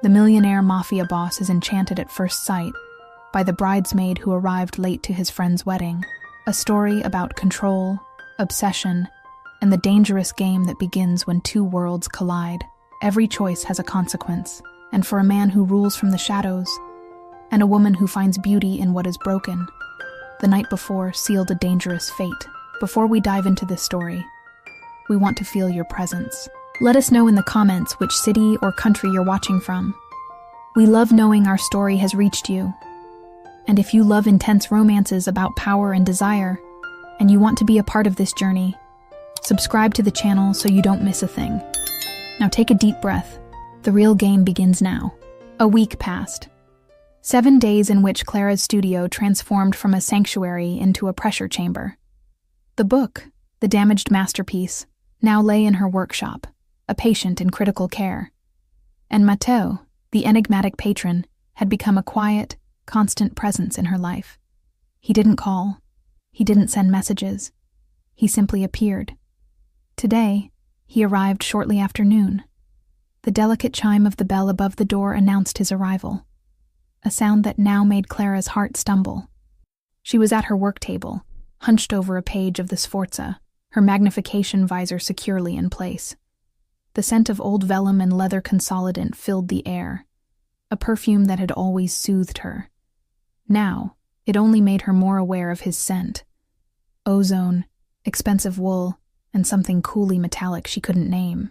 The millionaire Mafia boss is enchanted at first sight by the bridesmaid who arrived late to his friend's wedding. A story about control, obsession, and the dangerous game that begins when two worlds collide. Every choice has a consequence, and for a man who rules from the shadows, and a woman who finds beauty in what is broken, the night before sealed a dangerous fate. Before we dive into this story, we want to feel your presence. Let us know in the comments which city or country you're watching from. We love knowing our story has reached you. And if you love intense romances about power and desire, and you want to be a part of this journey, subscribe to the channel so you don't miss a thing. Now take a deep breath. The real game begins now. A week passed. 7 days in which Clara's studio transformed from a sanctuary into a pressure chamber. The book, the damaged masterpiece, now lay in her workshop, a patient in critical care. And Matteo, the enigmatic patron, had become a quiet, constant presence in her life. He didn't call. He didn't send messages. He simply appeared. Today, he arrived shortly after noon. The delicate chime of the bell above the door announced his arrival, a sound that now made Clara's heart stumble. She was at her work table, hunched over a page of the Sforza, her magnification visor securely in place. The scent of old vellum and leather consolidant filled the air, a perfume that had always soothed her. Now, it only made her more aware of his scent. Ozone, expensive wool, and something coolly metallic she couldn't name.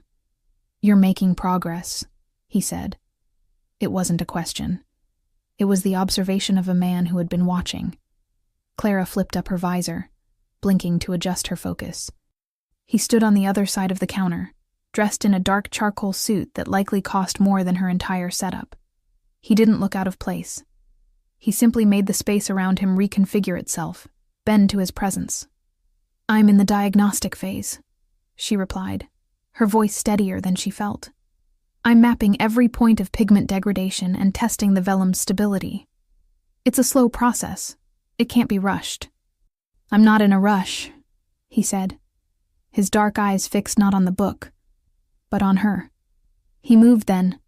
"You're making progress," he said. It wasn't a question. It was the observation of a man who had been watching. Clara flipped up her visor, blinking to adjust her focus. He stood on the other side of the counter, dressed in a dark charcoal suit that likely cost more than her entire setup. He didn't look out of place. He simply made the space around him reconfigure itself, bend to his presence. "I'm in the diagnostic phase," she replied, her voice steadier than she felt. "I'm mapping every point of pigment degradation and testing the vellum's stability. It's a slow process. It can't be rushed." "I'm not in a rush," he said, his dark eyes fixed not on the book, but on her. He moved then,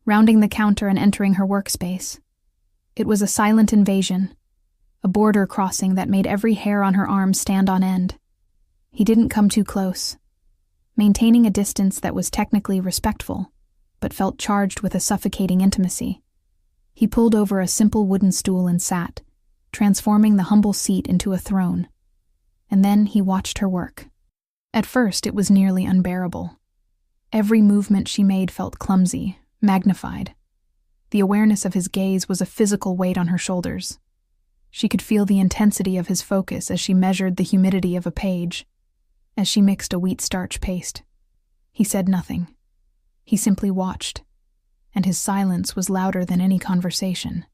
rounding the counter and entering her workspace. It was a silent invasion, a border crossing that made every hair on her arm stand on end. He didn't come too close, maintaining a distance that was technically respectful, but felt charged with a suffocating intimacy. He pulled over a simple wooden stool and sat, transforming the humble seat into a throne. And then he watched her work. At first, it was nearly unbearable. Every movement she made felt clumsy, magnified. The awareness of his gaze was a physical weight on her shoulders. She could feel the intensity of his focus as she measured the humidity of a page, as she mixed a wheat starch paste. He said nothing. He simply watched, and his silence was louder than any conversation.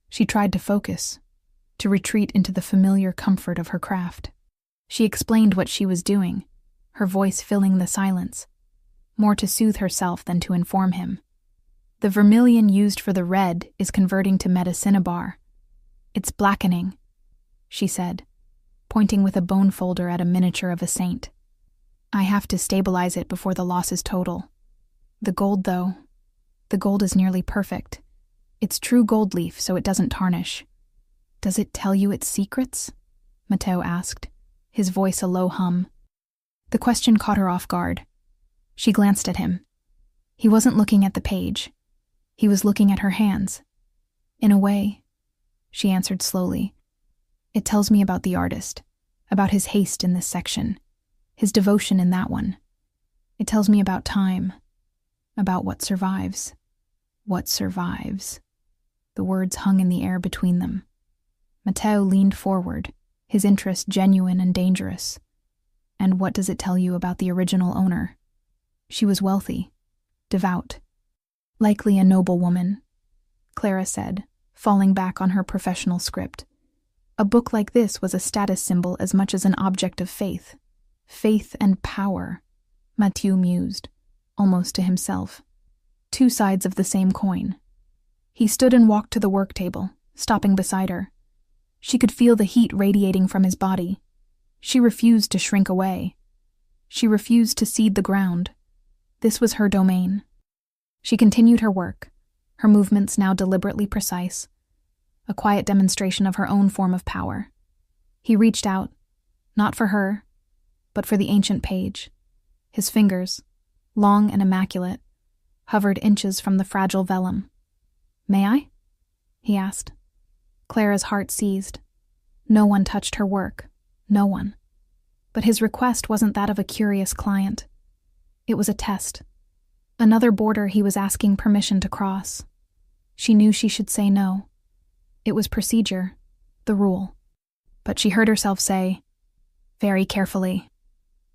She tried to focus, to retreat into the familiar comfort of her craft. She explained what she was doing, her voice filling the silence, more to soothe herself than to inform him. "The vermilion used for the red is converting to metacinabar. It's blackening," she said, pointing with a bone folder at a miniature of a saint. "I have to stabilize it before the loss is total. The gold, though, the gold is nearly perfect. It's true gold leaf, so it doesn't tarnish." "Does it tell you its secrets?" Matteo asked, his voice a low hum. The question caught her off guard. She glanced at him. He wasn't looking at the page. He was looking at her hands. "In a way," she answered slowly. "It tells me about the artist, about his haste in this section, his devotion in that one. It tells me about time, about what survives." What survives? The words hung in the air between them. Matteo leaned forward, his interest genuine and dangerous. "And what does it tell you about the original owner?" "She was wealthy, devout, likely a noble woman," Clara said, falling back on her professional script. A book like this was a status symbol as much as an object of faith. Faith and power, Matteo mused, almost to himself. Two sides of the same coin. He stood and walked to the work table, stopping beside her. She could feel the heat radiating from his body. She refused to shrink away. She refused to cede the ground. This was her domain. She continued her work, her movements now deliberately precise, a quiet demonstration of her own form of power. He reached out, not for her, but for the ancient page. His fingers, long and immaculate, hovered inches from the fragile vellum. "May I?" he asked. Clara's heart seized. No one touched her work, no one. But his request wasn't that of a curious client. It was a test. Another border he was asking permission to cross. She knew she should say no. It was procedure, the rule. But she heard herself say, very carefully.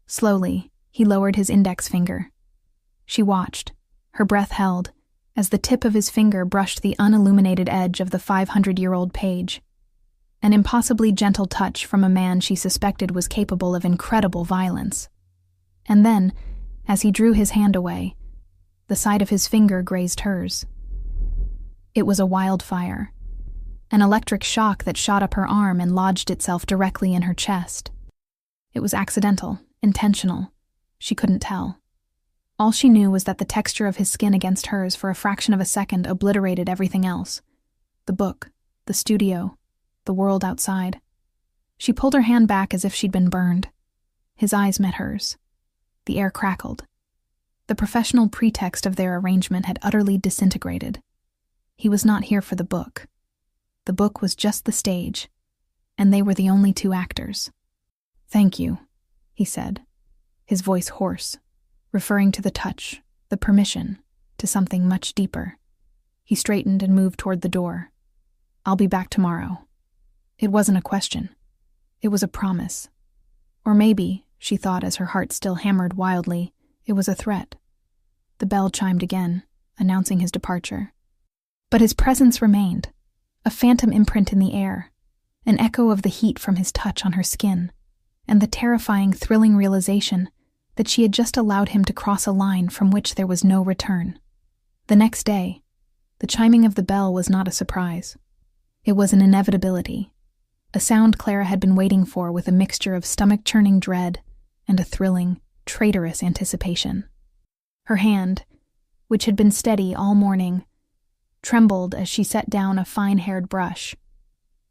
Slowly, he lowered his index finger. She watched, her breath held, as the tip of his finger brushed the unilluminated edge of the 500-year-old page. An impossibly gentle touch from a man she suspected was capable of incredible violence. And then, as he drew his hand away, the side of his finger grazed hers. It was a wildfire, an electric shock that shot up her arm and lodged itself directly in her chest. It was accidental, intentional. She couldn't tell. All she knew was that the texture of his skin against hers for a fraction of a second obliterated everything else. The book, the studio, the world outside. She pulled her hand back as if she'd been burned. His eyes met hers. The air crackled. The professional pretext of their arrangement had utterly disintegrated. He was not here for the book. The book was just the stage, and they were the only two actors. "Thank you," he said, his voice hoarse, referring to the touch, the permission, to something much deeper. He straightened and moved toward the door. "I'll be back tomorrow." It wasn't a question. It was a promise. Or maybe, she thought as her heart still hammered wildly, it was a threat. The bell chimed again, announcing his departure. But his presence remained, a phantom imprint in the air, an echo of the heat from his touch on her skin, and the terrifying, thrilling realization that she had just allowed him to cross a line from which there was no return. The next day, the chiming of the bell was not a surprise. It was an inevitability, a sound Clara had been waiting for with a mixture of stomach-churning dread and a thrilling, traitorous anticipation. Her hand, which had been steady all morning, trembled as she set down a fine-haired brush.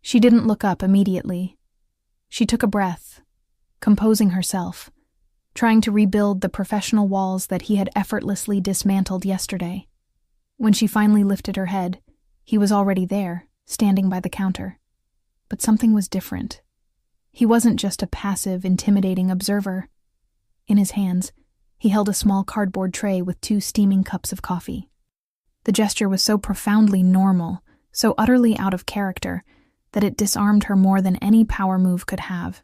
She didn't look up immediately. She took a breath, composing herself, trying to rebuild the professional walls that he had effortlessly dismantled yesterday. When she finally lifted her head, he was already there, standing by the counter. But something was different. He wasn't just a passive, intimidating observer. In his hands, he held a small cardboard tray with 2 steaming cups of coffee. The gesture was so profoundly normal, so utterly out of character, that it disarmed her more than any power move could have.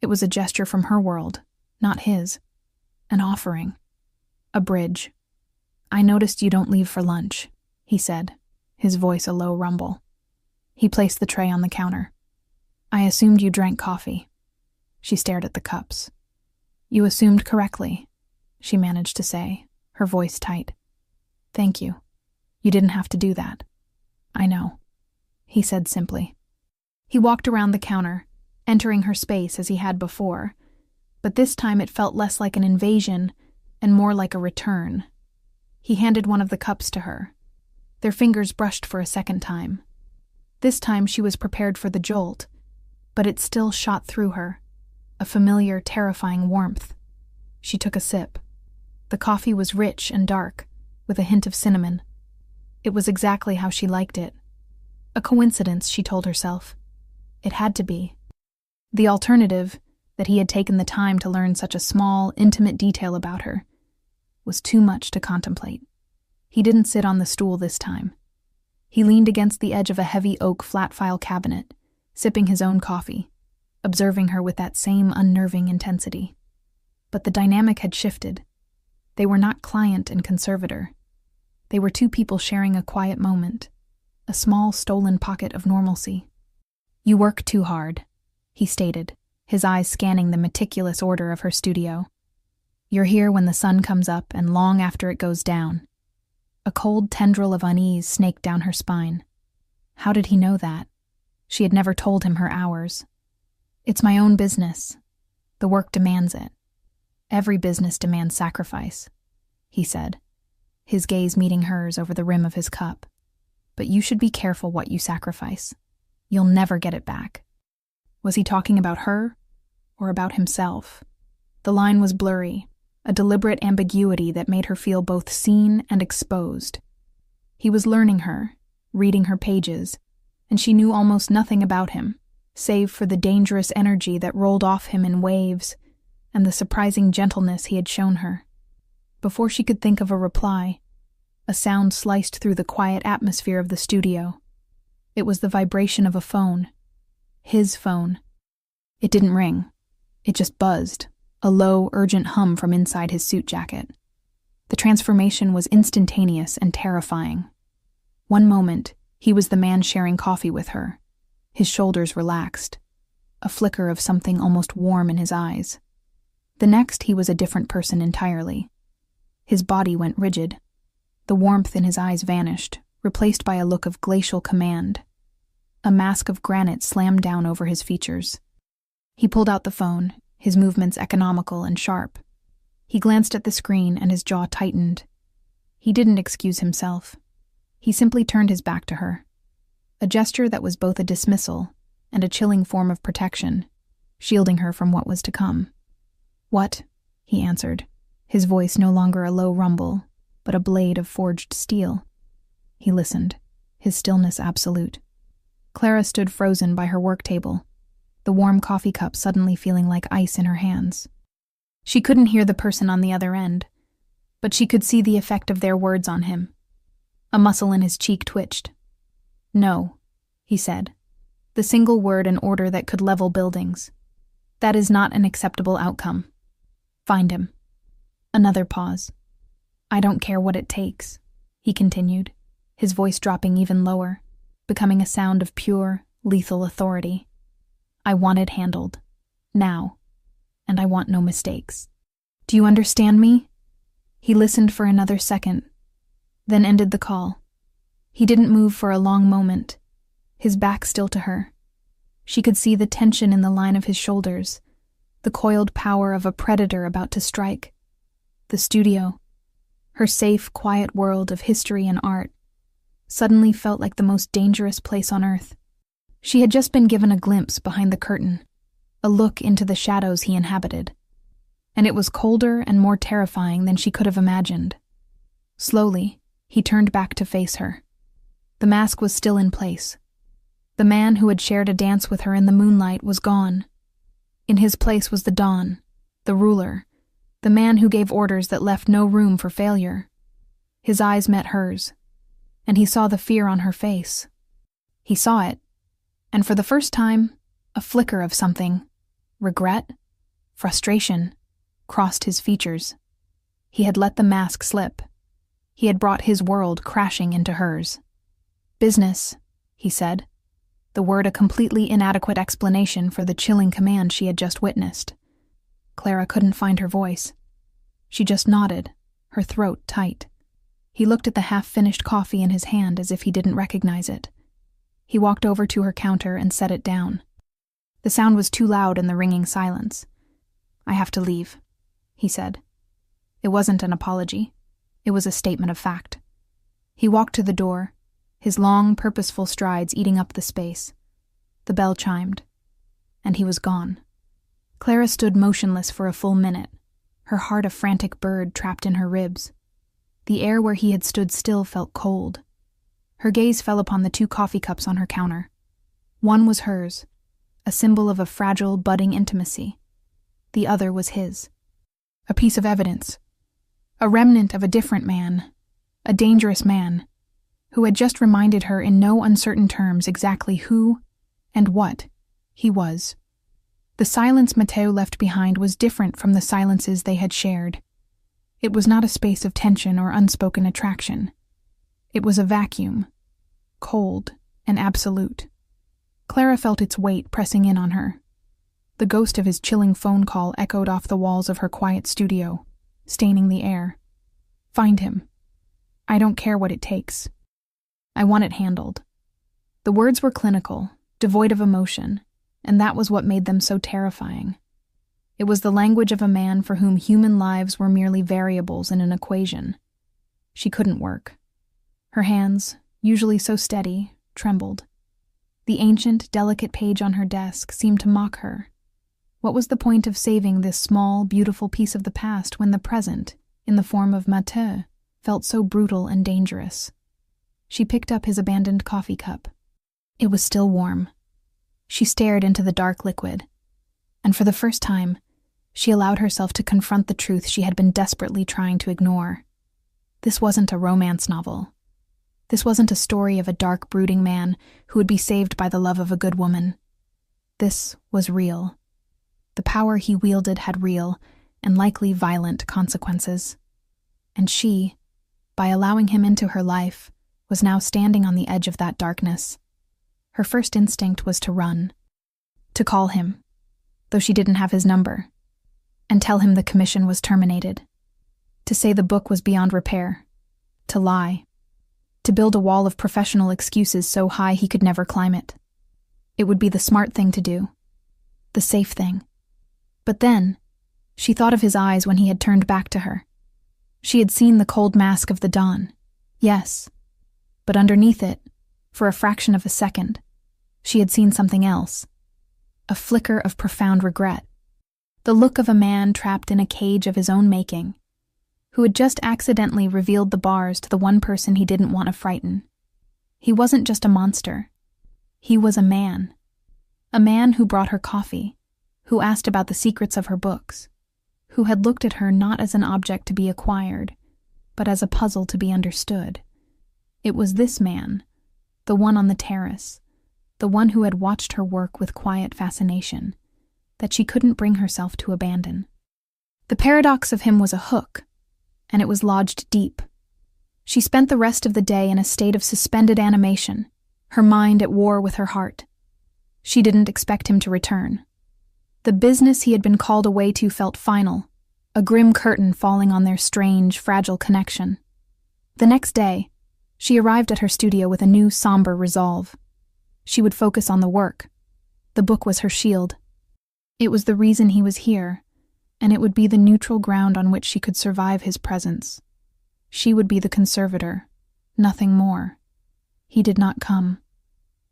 It was a gesture from her world, not his. An offering. A bridge. "I noticed you don't leave for lunch," he said, his voice a low rumble. He placed the tray on the counter. "I assumed you drank coffee." She stared at the cups. "You assumed correctly," she managed to say, her voice tight. "Thank you. You didn't have to do that." "I know," he said simply. He walked around the counter, entering her space as he had before, but this time it felt less like an invasion and more like a return. He handed one of the cups to her. Their fingers brushed for a second time. This time she was prepared for the jolt, but it still shot through her, a familiar, terrifying warmth. She took a sip. The coffee was rich and dark, with a hint of cinnamon. It was exactly how she liked it. A coincidence, she told herself. It had to be. The alternative, that he had taken the time to learn such a small, intimate detail about her, was too much to contemplate. He didn't sit on the stool this time. He leaned against the edge of a heavy oak flat-file cabinet, sipping his own coffee, observing her with that same unnerving intensity. But the dynamic had shifted. They were not client and conservator. They were 2 people sharing a quiet moment, a small stolen pocket of normalcy. "You work too hard," he stated, his eyes scanning the meticulous order of her studio. "You're here when the sun comes up and long after it goes down." A cold tendril of unease snaked down her spine. How did he know that? She had never told him her hours. "It's my own business. The work demands it. Every business demands sacrifice," he said, his gaze meeting hers over the rim of his cup. but you should be careful what you sacrifice. You'll never get it back." Was he talking about her or about himself? The line was blurry, a deliberate ambiguity that made her feel both seen and exposed. He was learning her, reading her pages, and she knew almost nothing about him, save for the dangerous energy that rolled off him in waves and the surprising gentleness he had shown her. Before she could think of a reply, a sound sliced through the quiet atmosphere of the studio. It was the vibration of a phone. His phone. It didn't ring. It just buzzed, a low, urgent hum from inside his suit jacket. The transformation was instantaneous and terrifying. One moment, he was the man sharing coffee with her. His shoulders relaxed, a flicker of something almost warm in his eyes. The next, he was a different person entirely. His body went rigid. The warmth in his eyes vanished, replaced by a look of glacial command. A mask of granite slammed down over his features. He pulled out the phone, his movements economical and sharp. He glanced at the screen and his jaw tightened. He didn't excuse himself. He simply turned his back to her. A gesture that was both a dismissal and a chilling form of protection, shielding her from what was to come. "What?" he answered, his voice no longer a low rumble, but a blade of forged steel. He listened, his stillness absolute. Clara stood frozen by her work table, the warm coffee cup suddenly feeling like ice in her hands. She couldn't hear the person on the other end, but she could see the effect of their words on him. A muscle in his cheek twitched. "No," he said, the single word and order that could level buildings. "That is not an acceptable outcome. Find him." Another pause. "I don't care what it takes," he continued, his voice dropping even lower, becoming a sound of pure, lethal authority. "I want it handled. Now. And I want no mistakes. Do you understand me?" He listened for another second, then ended the call. He didn't move for a long moment, his back still to her. She could see the tension in the line of his shoulders, the coiled power of a predator about to strike. The studio, her safe, quiet world of history and art, suddenly felt like the most dangerous place on earth. She had just been given a glimpse behind the curtain, a look into the shadows he inhabited, and it was colder and more terrifying than she could have imagined. Slowly, he turned back to face her. The mask was still in place. The man who had shared a dance with her in the moonlight was gone. In his place was the Don, the ruler, the man who gave orders that left no room for failure. His eyes met hers, and he saw the fear on her face. He saw it, and for the first time, a flicker of something, regret, frustration, crossed his features. He had let the mask slip. He had brought his world crashing into hers. "Business," he said, the word a completely inadequate explanation for the chilling command she had just witnessed. Clara couldn't find her voice. She just nodded, her throat tight. He looked at the half-finished coffee in his hand as if he didn't recognize it. He walked over to her counter and set it down. The sound was too loud in the ringing silence. "I have to leave," he said. It wasn't an apology. It was a statement of fact. He walked to the door, his long, purposeful strides eating up the space. The bell chimed, and he was gone. Clara stood motionless for a full minute, her heart a frantic bird trapped in her ribs. The air where he had stood still felt cold. Her gaze fell upon the 2 coffee cups on her counter. One was hers, a symbol of a fragile, budding intimacy. The other was his. A piece of evidence. A remnant of a different man, a dangerous man, who had just reminded her in no uncertain terms exactly who and what he was. The silence Matteo left behind was different from the silences they had shared. It was not a space of tension or unspoken attraction. It was a vacuum, cold and absolute. Clara felt its weight pressing in on her. The ghost of his chilling phone call echoed off the walls of her quiet studio, staining the air. "Find him. I don't care what it takes. I want it handled." The words were clinical, devoid of emotion, and that was what made them so terrifying. It was the language of a man for whom human lives were merely variables in an equation. She couldn't work. Her hands, usually so steady, trembled. The ancient, delicate page on her desk seemed to mock her. What was the point of saving this small, beautiful piece of the past when the present, in the form of Mathieu, felt so brutal and dangerous? She picked up his abandoned coffee cup. It was still warm. She stared into the dark liquid, and for the first time, she allowed herself to confront the truth she had been desperately trying to ignore. This wasn't a romance novel. This wasn't a story of a dark, brooding man who would be saved by the love of a good woman. This was real. The power he wielded had real, and likely violent, consequences. And she, by allowing him into her life, was now standing on the edge of that darkness. Her first instinct was to run, to call him, though she didn't have his number, and tell him the commission was terminated, to say the book was beyond repair, to lie, to build a wall of professional excuses so high he could never climb it. It would be the smart thing to do, the safe thing. But then, she thought of his eyes when he had turned back to her. She had seen the cold mask of the dawn, yes, but underneath it, for a fraction of a second, she had seen something else, a flicker of profound regret, the look of a man trapped in a cage of his own making, who had just accidentally revealed the bars to the one person he didn't want to frighten. He wasn't just a monster. He was a man who brought her coffee, who asked about the secrets of her books, who had looked at her not as an object to be acquired, but as a puzzle to be understood. It was this man, the one on the terrace, the one who had watched her work with quiet fascination, that she couldn't bring herself to abandon. The paradox of him was a hook, and it was lodged deep. She spent the rest of the day in a state of suspended animation, her mind at war with her heart. She didn't expect him to return. The business he had been called away to felt final, a grim curtain falling on their strange, fragile connection. The next day, she arrived at her studio with a new, somber resolve. She would focus on the work. The book was her shield. It was the reason he was here, and it would be the neutral ground on which she could survive his presence. She would be the conservator, nothing more. He did not come.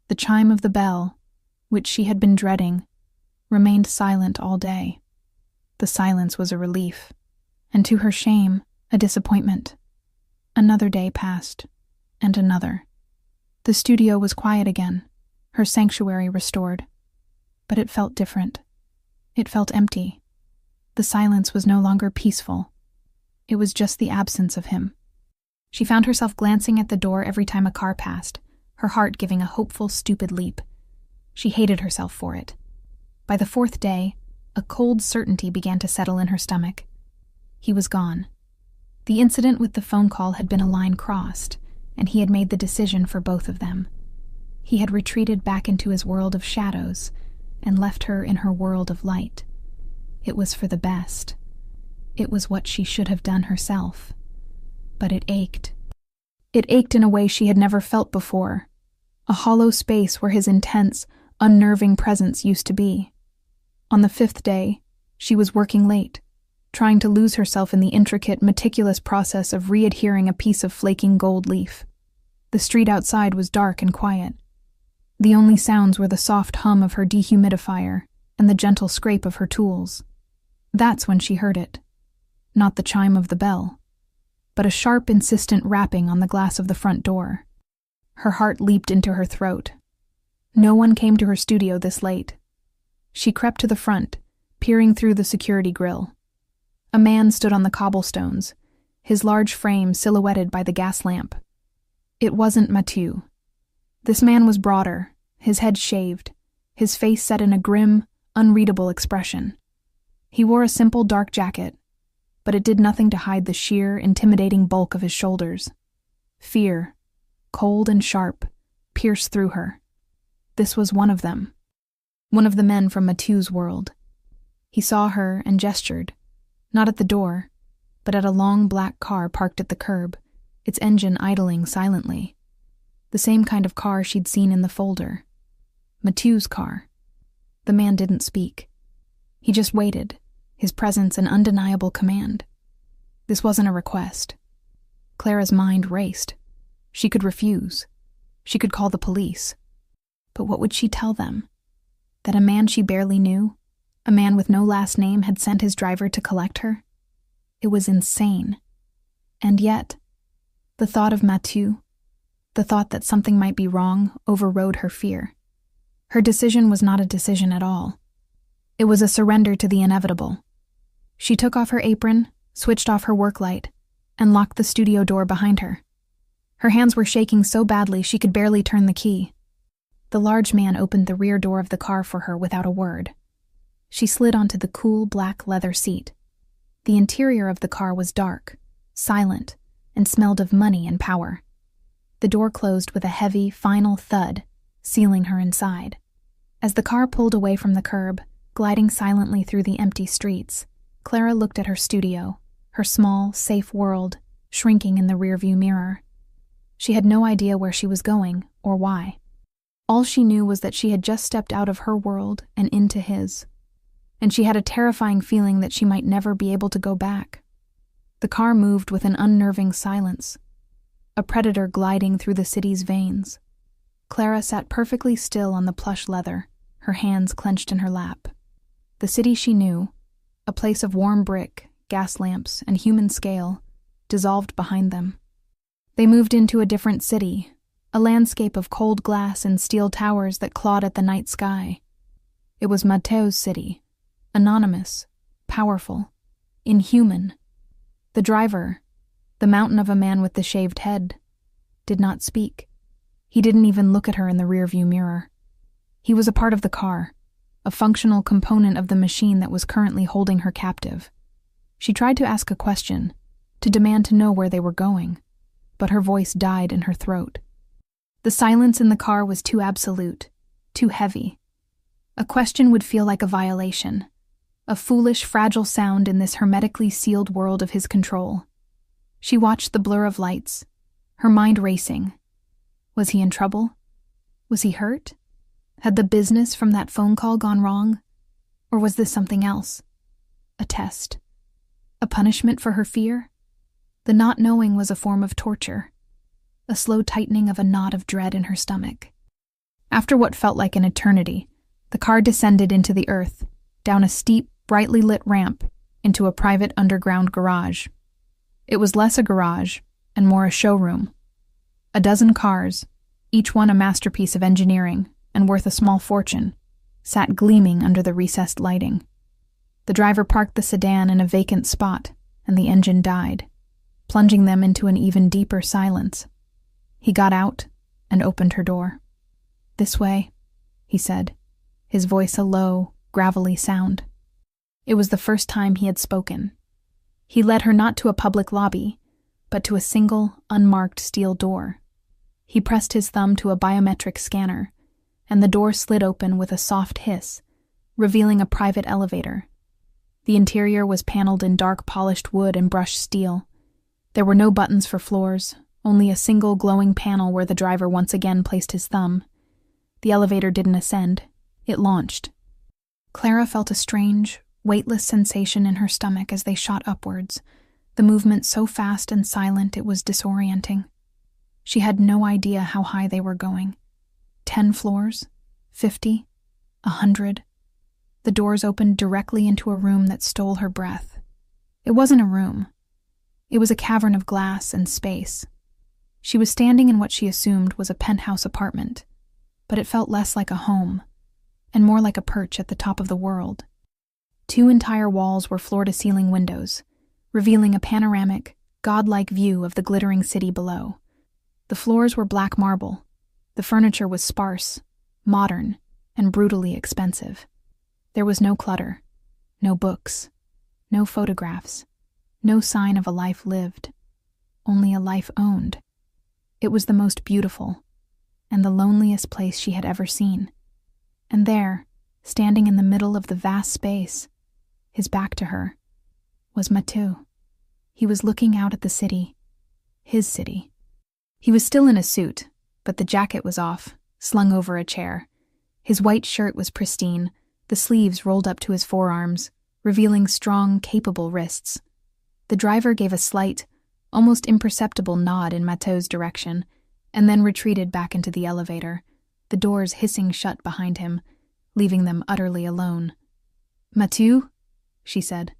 The chime of the bell, which she had been dreading, remained silent all day. The silence was a relief, and to her shame, a disappointment. Another day passed, and another. The studio was quiet again, her sanctuary restored. But it felt different. It felt empty. The silence was no longer peaceful. It was just the absence of him. She found herself glancing at the door every time a car passed, her heart giving a hopeful, stupid leap. She hated herself for it. By the fourth day, a cold certainty began to settle in her stomach. He was gone. The incident with the phone call had been a line crossed, and he had made the decision for both of them. He had retreated back into his world of shadows and left her in her world of light. It was for the best. It was what she should have done herself. But it ached. It ached in a way she had never felt before, a hollow space where his intense, unnerving presence used to be. On the fifth day, she was working late, trying to lose herself in the intricate, meticulous process of readhering a piece of flaking gold leaf. The street outside was dark and quiet. The only sounds were the soft hum of her dehumidifier and the gentle scrape of her tools. That's when she heard it. Not the chime of the bell, but a sharp, insistent rapping on the glass of the front door. Her heart leaped into her throat. No one came to her studio this late. She crept to the front, peering through the security grill. A man stood on the cobblestones, his large frame silhouetted by the gas lamp. It wasn't Mathieu. This man was broader, his head shaved, his face set in a grim, unreadable expression. He wore a simple dark jacket, but it did nothing to hide the sheer, intimidating bulk of his shoulders. Fear, cold and sharp, pierced through her. This was one of them. One of the men from Mathieu's world. He saw her and gestured, not at the door, but at a long black car parked at the curb, its engine idling silently. The same kind of car she'd seen in the folder. Mathieu's car. The man didn't speak. He just waited, his presence an undeniable command. This wasn't a request. Clara's mind raced. She could refuse. She could call the police. But what would she tell them? That a man she barely knew, a man with no last name, had sent his driver to collect her? It was insane. And yet, the thought of Mathieu, the thought that something might be wrong, overrode her fear. Her decision was not a decision at all. It was a surrender to the inevitable. She took off her apron, switched off her work light, and locked the studio door behind her. Her hands were shaking so badly she could barely turn the key. The large man opened the rear door of the car for her without a word. She slid onto the cool black leather seat. The interior of the car was dark, silent, and smelled of money and power. The door closed with a heavy, final thud, sealing her inside. As the car pulled away from the curb, gliding silently through the empty streets, Clara looked at her studio, her small, safe world, shrinking in the rearview mirror. She had no idea where she was going or why. All she knew was that she had just stepped out of her world and into his, and she had a terrifying feeling that she might never be able to go back. The car moved with an unnerving silence, a predator gliding through the city's veins. Clara sat perfectly still on the plush leather, her hands clenched in her lap. The city she knew, a place of warm brick, gas lamps, and human scale, dissolved behind them. They moved into a different city, a landscape of cold glass and steel towers that clawed at the night sky. It was Mathieu's city, anonymous, powerful, inhuman. The driver, the mountain of a man with the shaved head, did not speak. He didn't even look at her in the rearview mirror. He was a part of the car, a functional component of the machine that was currently holding her captive. She tried to ask a question, to demand to know where they were going, but her voice died in her throat. The silence in the car was too absolute, too heavy. A question would feel like a violation, a foolish, fragile sound in this hermetically sealed world of his control. She watched the blur of lights, her mind racing. Was he in trouble? Was he hurt? Had the business from that phone call gone wrong? Or was this something else? A test? A punishment for her fear? The not knowing was a form of torture, a slow tightening of a knot of dread in her stomach. After what felt like an eternity, the car descended into the earth, down a steep, brightly lit ramp, into a private underground garage. It was less a garage and more a showroom. A dozen cars, each one a masterpiece of engineering and worth a small fortune, sat gleaming under the recessed lighting. The driver parked the sedan in a vacant spot, and the engine died, plunging them into an even deeper silence. He got out and opened her door. "This way," he said, his voice a low, gravelly sound. It was the first time he had spoken. He led her not to a public lobby, but to a single, unmarked steel door. He pressed his thumb to a biometric scanner, and the door slid open with a soft hiss, revealing a private elevator. The interior was paneled in dark polished wood and brushed steel. There were no buttons for floors, only a single glowing panel where the driver once again placed his thumb. The elevator didn't ascend. It launched. Clara felt a strange, weightless sensation in her stomach as they shot upwards, the movement so fast and silent it was disorienting. She had no idea how high they were going. 10 floors? 50? 100? The doors opened directly into a room that stole her breath. It wasn't a room. It was a cavern of glass and space. She was standing in what she assumed was a penthouse apartment, but it felt less like a home, and more like a perch at the top of the world. 2 entire walls were floor-to-ceiling windows, revealing a panoramic, godlike view of the glittering city below. The floors were black marble. The furniture was sparse, modern, and brutally expensive. There was no clutter, no books, no photographs, no sign of a life lived, only a life owned. It was the most beautiful, and the loneliest place she had ever seen. And there, standing in the middle of the vast space, his back to her, was Mathieu. He was looking out at the city, his city. He was still in a suit, but the jacket was off, slung over a chair. His white shirt was pristine, the sleeves rolled up to his forearms, revealing strong, capable wrists. The driver gave a slight, almost imperceptible nod in Mathieu's direction, and then retreated back into the elevator, the doors hissing shut behind him, leaving them utterly alone. "Mathieu?" she said,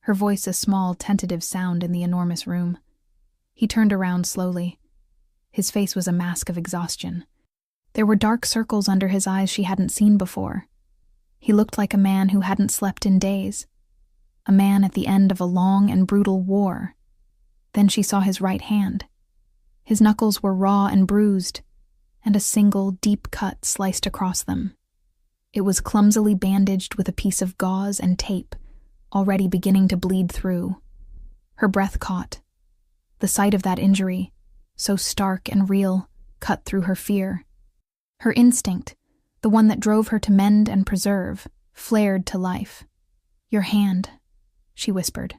her voice a small, tentative sound in the enormous room. He turned around slowly. His face was a mask of exhaustion. There were dark circles under his eyes she hadn't seen before. He looked like a man who hadn't slept in days. A man at the end of a long and brutal war. Then she saw his right hand. His knuckles were raw and bruised, and a single, deep cut sliced across them. It was clumsily bandaged with a piece of gauze and tape, already beginning to bleed through. Her breath caught. The sight of that injury, so stark and real, cut through her fear. Her instinct, the one that drove her to mend and preserve, flared to life. "Your hand," she whispered.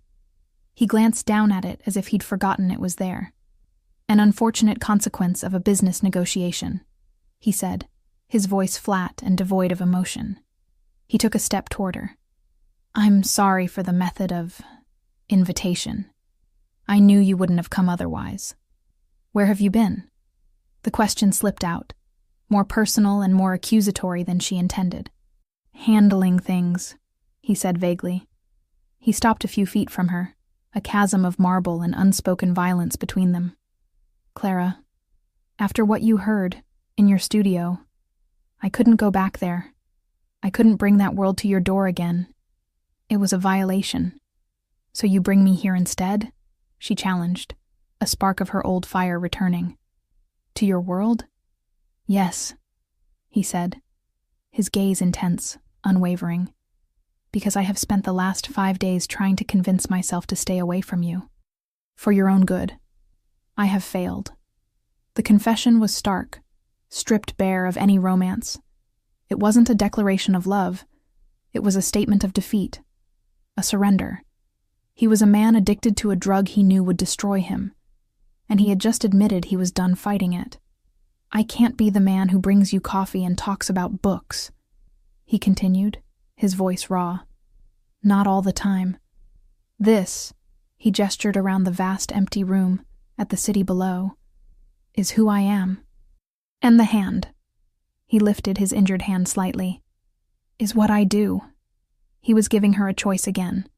He glanced down at it as if he'd forgotten it was there. "An unfortunate consequence of a business negotiation," he said, his voice flat and devoid of emotion. He took a step toward her. "I'm sorry for the method of invitation. I knew you wouldn't have come otherwise. Where have you been?" The question slipped out, more personal and more accusatory than she intended. "Handling things," he said vaguely. He stopped a few feet from her, a chasm of marble and unspoken violence between them. "Clara, after what you heard, in your studio, I couldn't go back there. I couldn't bring that world to your door again. It was a violation. So you bring me here instead?" she challenged, a spark of her old fire returning. "To your world?" "Yes," he said, his gaze intense, unwavering. "Because I have spent the last 5 days trying to convince myself to stay away from you. For your own good. I have failed." The confession was stark, stripped bare of any romance. It wasn't a declaration of love. It was a statement of defeat, a surrender. He was a man addicted to a drug he knew would destroy him, and he had just admitted he was done fighting it. "I can't be the man who brings you coffee and talks about books," he continued, his voice raw. "Not all the time. This," he gestured around the vast empty room, at the city below, "is who I am. And the hand," he lifted his injured hand slightly, "is what I do." He was giving her a choice again.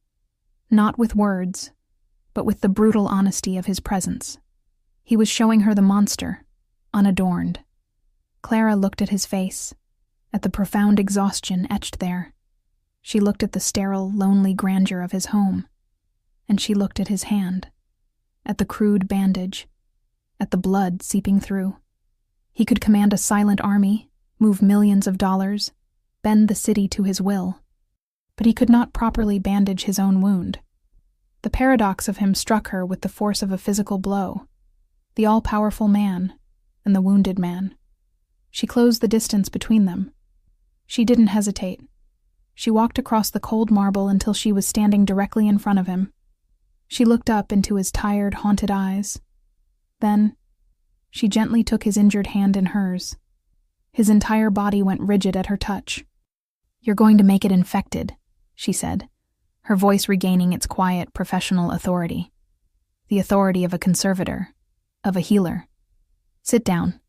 Not with words, but with the brutal honesty of his presence. He was showing her the monster, unadorned. Clara looked at his face, at the profound exhaustion etched there. She looked at the sterile, lonely grandeur of his home. And she looked at his hand, at the crude bandage, at the blood seeping through. He could command a silent army, move millions of dollars, bend the city to his will. But he could not properly bandage his own wound. The paradox of him struck her with the force of a physical blow. The all-powerful man and the wounded man. She closed the distance between them. She didn't hesitate. She walked across the cold marble until she was standing directly in front of him. She looked up into his tired, haunted eyes. Then, she gently took his injured hand in hers. His entire body went rigid at her touch. "You're going to make it infected," she said, her voice regaining its quiet, professional authority. The authority of a conservator, of a healer. "Sit down.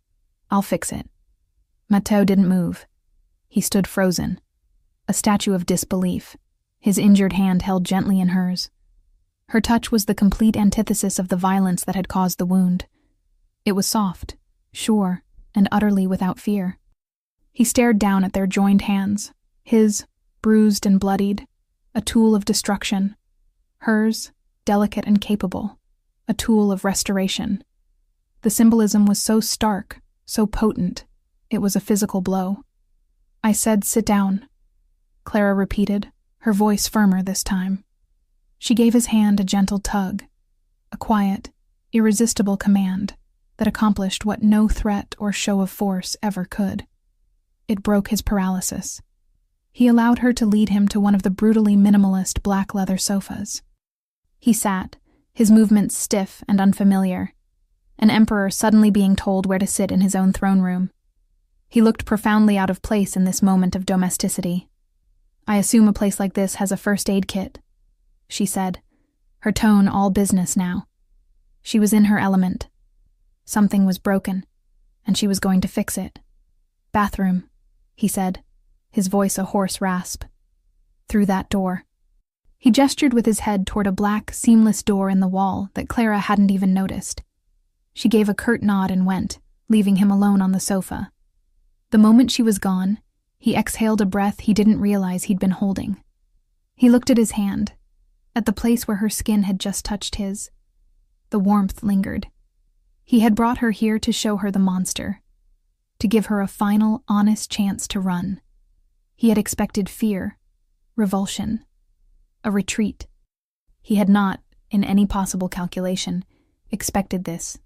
I'll fix it." Mathieu didn't move. He stood frozen, a statue of disbelief, his injured hand held gently in hers. Her touch was the complete antithesis of the violence that had caused the wound. It was soft, sure, and utterly without fear. He stared down at their joined hands, his, bruised and bloodied, a tool of destruction. Hers, delicate and capable, a tool of restoration. The symbolism was so stark, so potent, it was a physical blow. "I said sit down," Clara repeated, her voice firmer this time. She gave his hand a gentle tug, a quiet, irresistible command that accomplished what no threat or show of force ever could. It broke his paralysis. He allowed her to lead him to one of the brutally minimalist black leather sofas. He sat, his movements stiff and unfamiliar, an emperor suddenly being told where to sit in his own throne room. He looked profoundly out of place in this moment of domesticity. "I assume a place like this has a first aid kit," she said, her tone all business now. She was in her element. Something was broken. and she was going to fix it. "Bathroom," he said, his voice a hoarse rasp. "Through that door." He gestured with his head toward a black, seamless door in the wall that Clara hadn't even noticed. She gave a curt nod and went, leaving him alone on the sofa. The moment she was gone, he exhaled a breath he didn't realize he'd been holding. He looked at his hand, at the place where her skin had just touched his. The warmth lingered. He had brought her here to show her the monster, to give her a final, honest chance to run. He had expected fear, revulsion, a retreat. He had not, in any possible calculation, expected this.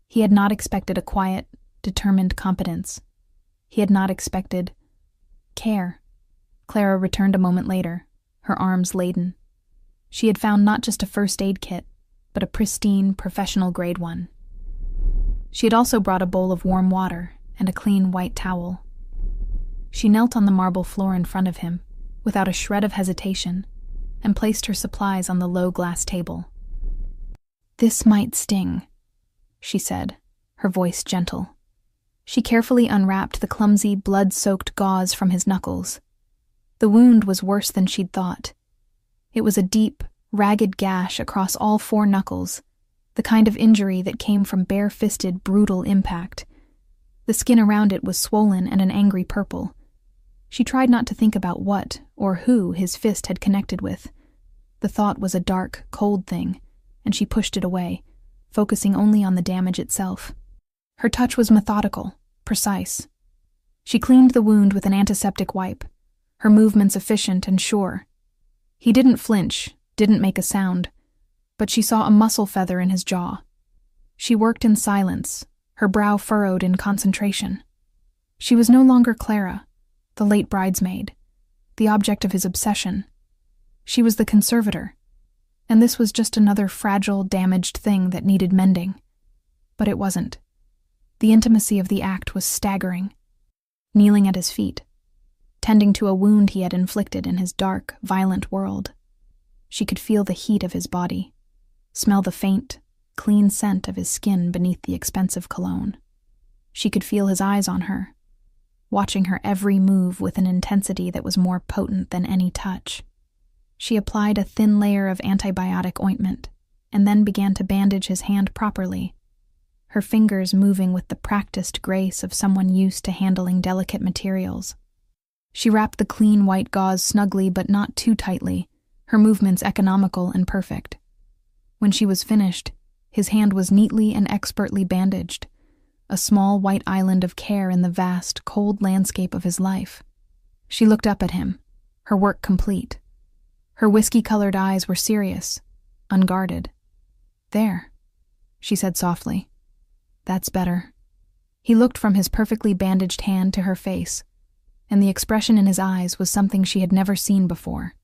He had not expected a quiet, determined competence. He had not expected care. Clara returned a moment later, her arms laden. She had found not just a first aid kit, but a pristine, professional-grade one. She had also brought a bowl of warm water and a clean white towel. She knelt on the marble floor in front of him, without a shred of hesitation, and placed her supplies on the low glass table. "This might sting," she said, her voice gentle. She carefully unwrapped the clumsy, blood-soaked gauze from his knuckles. The wound was worse than she'd thought. It was a deep, ragged gash across all 4 knuckles, the kind of injury that came from bare-fisted, brutal impact. The skin around it was swollen and an angry purple. She tried not to think about what or who his fist had connected with. The thought was a dark, cold thing, and she pushed it away, focusing only on the damage itself. Her touch was methodical, precise. She cleaned the wound with an antiseptic wipe, her movements efficient and sure. He didn't flinch, didn't make a sound, but she saw a muscle feather in his jaw. She worked in silence, her brow furrowed in concentration. She was no longer Clara, the late bridesmaid, the object of his obsession. She was the conservator, and this was just another fragile, damaged thing that needed mending. But it wasn't. The intimacy of the act was staggering. Kneeling at his feet, tending to a wound he had inflicted in his dark, violent world. She could feel the heat of his body, smell the faint, clean scent of his skin beneath the expensive cologne. She could feel his eyes on her, watching her every move with an intensity that was more potent than any touch. She applied a thin layer of antibiotic ointment, and then began to bandage his hand properly, her fingers moving with the practiced grace of someone used to handling delicate materials. She wrapped the clean white gauze snugly but not too tightly, her movements economical and perfect. When she was finished, his hand was neatly and expertly bandaged, a small white island of care in the vast, cold landscape of his life. She looked up at him, her work complete. Her whiskey-colored eyes were serious, unguarded. "There," she said softly. "That's better." He looked from his perfectly bandaged hand to her face, and the expression in his eyes was something she had never seen before.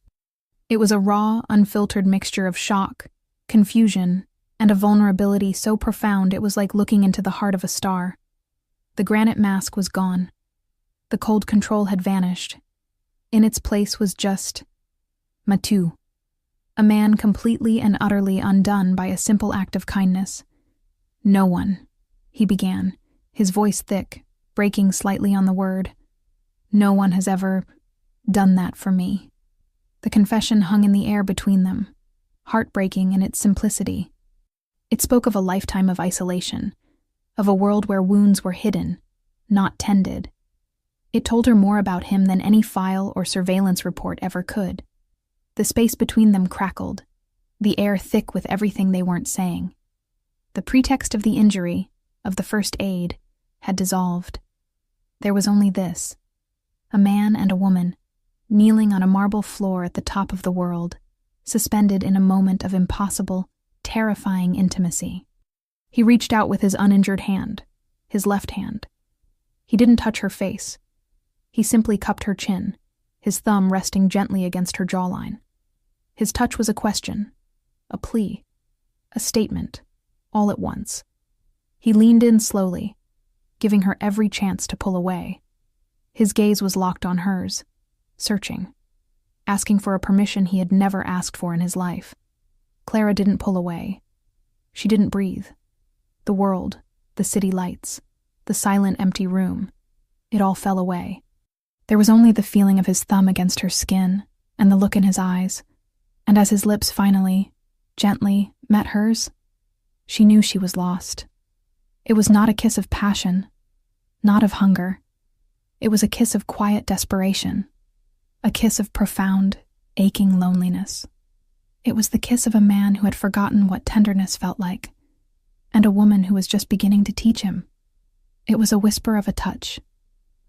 It was a raw, unfiltered mixture of shock, confusion, and a vulnerability so profound it was like looking into the heart of a star. The granite mask was gone. The cold control had vanished. In its place was just Mathieu, a man completely and utterly undone by a simple act of kindness. "No one," he began, his voice thick, breaking slightly on the word. "No one has ever done that for me." The confession hung in the air between them, heartbreaking in its simplicity. It spoke of a lifetime of isolation, of a world where wounds were hidden, not tended. It told her more about him than any file or surveillance report ever could. The space between them crackled, the air thick with everything they weren't saying. The pretext of the injury, of the first aid, had dissolved. There was only this: a man and a woman, kneeling on a marble floor at the top of the world, suspended in a moment of impossible, terrifying intimacy. He reached out with his uninjured hand, his left hand. He didn't touch her face. He simply cupped her chin, his thumb resting gently against her jawline. His touch was a question, a plea, a statement, all at once. He leaned in slowly, giving her every chance to pull away. His gaze was locked on hers, searching, asking for a permission he had never asked for in his life. Clara didn't pull away. She didn't breathe. The world, the city lights, the silent, empty room. It all fell away. There was only the feeling of his thumb against her skin and the look in his eyes, and as his lips finally, gently, met hers, she knew she was lost. It was not a kiss of passion, not of hunger. It was a kiss of quiet desperation, a kiss of profound, aching loneliness. It was the kiss of a man who had forgotten what tenderness felt like, and a woman who was just beginning to teach him. It was a whisper of a touch,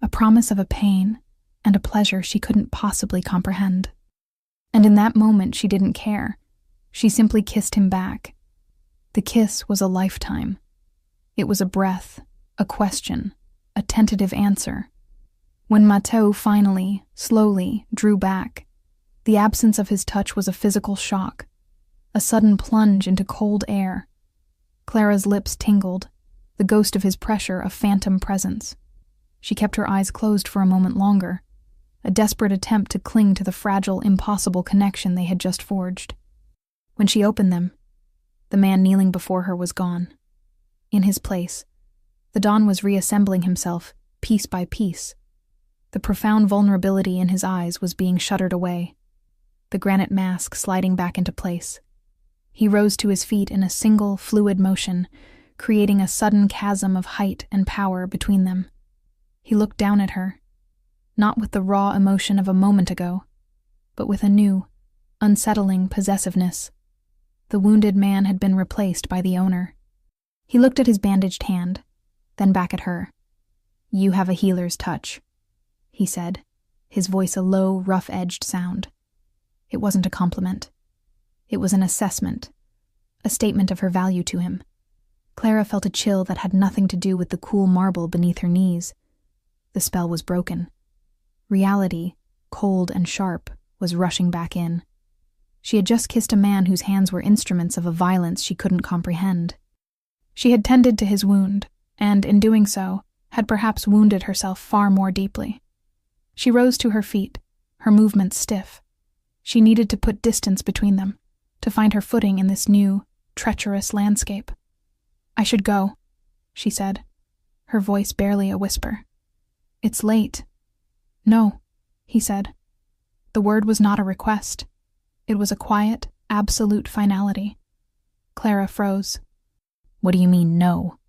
a promise of a pain and a pleasure she couldn't possibly comprehend. And in that moment she didn't care. She simply kissed him back. The kiss was a lifetime. It was a breath, a question, a tentative answer. When Mateo finally, slowly, drew back, the absence of his touch was a physical shock, a sudden plunge into cold air. Clara's lips tingled, the ghost of his pressure a phantom presence. She kept her eyes closed for a moment longer, a desperate attempt to cling to the fragile, impossible connection they had just forged. When she opened them, the man kneeling before her was gone. In his place, the Don was reassembling himself, piece by piece. The profound vulnerability in his eyes was being shuttered away, the granite mask sliding back into place. He rose to his feet in a single, fluid motion, creating a sudden chasm of height and power between them. He looked down at her, not with the raw emotion of a moment ago, but with a new, unsettling possessiveness. The wounded man had been replaced by the owner. He looked at his bandaged hand, then back at her. "You have a healer's touch," he said, his voice a low, rough-edged sound. It wasn't a compliment. It was an assessment, a statement of her value to him. Clara felt a chill that had nothing to do with the cool marble beneath her knees. The spell was broken. Reality, cold and sharp, was rushing back in. She had just kissed a man whose hands were instruments of a violence she couldn't comprehend. She had tended to his wound, and, in doing so, had perhaps wounded herself far more deeply. She rose to her feet, her movements stiff. She needed to put distance between them, to find her footing in this new, treacherous landscape. "I should go," she said, her voice barely a whisper. "It's late." "No," he said. The word was not a request. It was a quiet, absolute finality. Clara froze. "What do you mean, no?"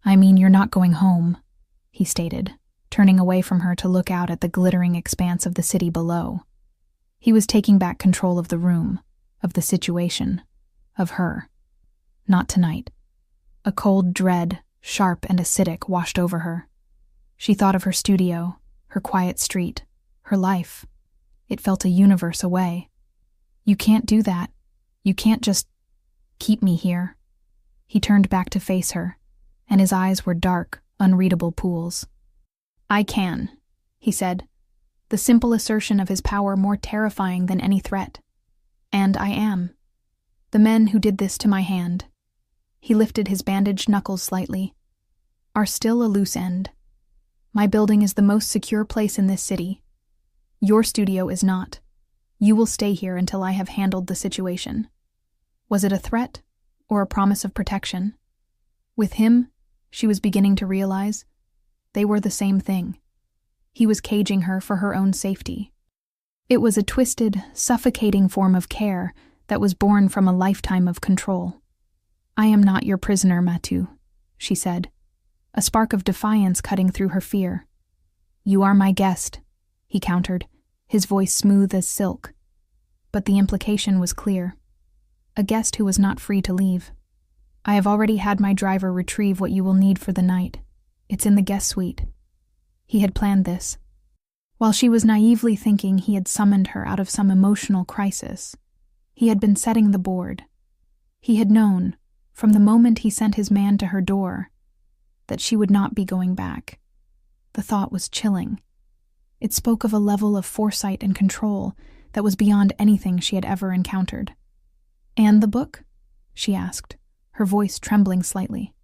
"I mean you're not going home," he stated, turning away from her to look out at the glittering expanse of the city below. He was taking back control of the room, of the situation, of her. Not tonight. A cold dread, sharp and acidic, washed over her. She thought of her studio, her quiet street, her life. It felt a universe away. "You can't do that. You can't just keep me here." He turned back to face her, and his eyes were dark, unreadable pools. "I can," he said, the simple assertion of his power more terrifying than any threat. "And I am. The men who did this to my hand," he lifted his bandaged knuckles slightly, "are still a loose end. My building is the most secure place in this city. Your studio is not. You will stay here until I have handled the situation." Was it a threat or a promise of protection? With him, she was beginning to realize, they were the same thing. He was caging her for her own safety. It was a twisted, suffocating form of care that was born from a lifetime of control. "I am not your prisoner, Mathieu," she said, a spark of defiance cutting through her fear. "You are my guest," he countered, his voice smooth as silk. But the implication was clear. A guest who was not free to leave. "I have already had my driver retrieve what you will need for the night. It's in the guest suite." He had planned this. While she was naively thinking he had summoned her out of some emotional crisis, he had been setting the board. He had known, from the moment he sent his man to her door, that she would not be going back. The thought was chilling. It spoke of a level of foresight and control that was beyond anything she had ever encountered. "And the book?" she asked, her voice trembling slightly.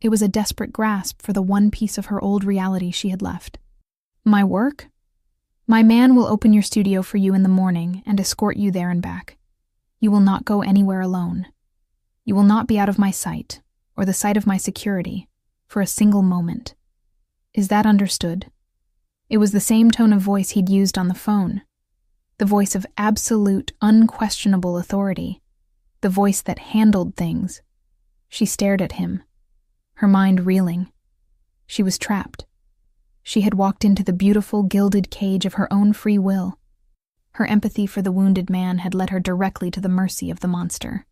It was a desperate grasp for the one piece of her old reality she had left. "My work? My man will open your studio for you in the morning and escort you there and back. You will not go anywhere alone. You will not be out of my sight, or the sight of my security, for a single moment. Is that understood? It was the same tone of voice he'd used on the phone. The voice of absolute, unquestionable authority. The voice that handled things. She stared at him, her mind reeling. She was trapped. She had walked into the beautiful, gilded cage of her own free will. Her empathy for the wounded man had led her directly to the mercy of the monster.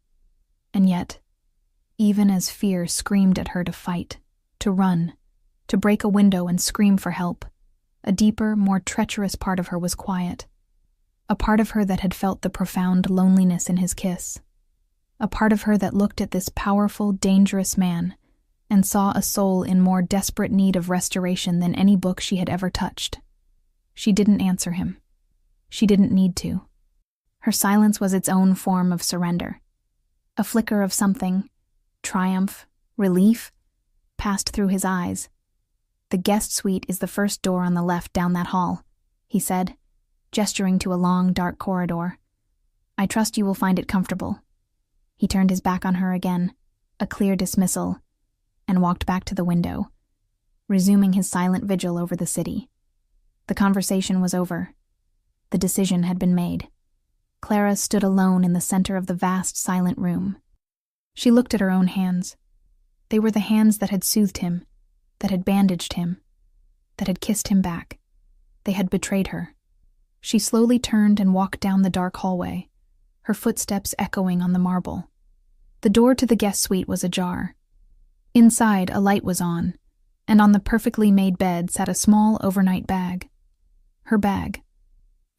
And yet, even as fear screamed at her to fight, to run, to break a window and scream for help, a deeper, more treacherous part of her was quiet. A part of her that had felt the profound loneliness in his kiss. A part of her that looked at this powerful, dangerous man and saw a soul in more desperate need of restoration than any book she had ever touched. She didn't answer him. She didn't need to. Her silence was its own form of surrender. A flicker of something, triumph, relief, passed through his eyes. "The guest suite is the first door on the left down that hall," he said, gesturing to a long, dark corridor. "I trust you will find it comfortable." He turned his back on her again, a clear dismissal, and walked back to the window, resuming his silent vigil over the city. The conversation was over. The decision had been made. Clara stood alone in the center of the vast, silent room. She looked at her own hands. They were the hands that had soothed him, that had bandaged him, that had kissed him back. They had betrayed her. She slowly turned and walked down the dark hallway, her footsteps echoing on the marble. The door to the guest suite was ajar. Inside, a light was on, and on the perfectly made bed sat a small overnight bag. Her bag.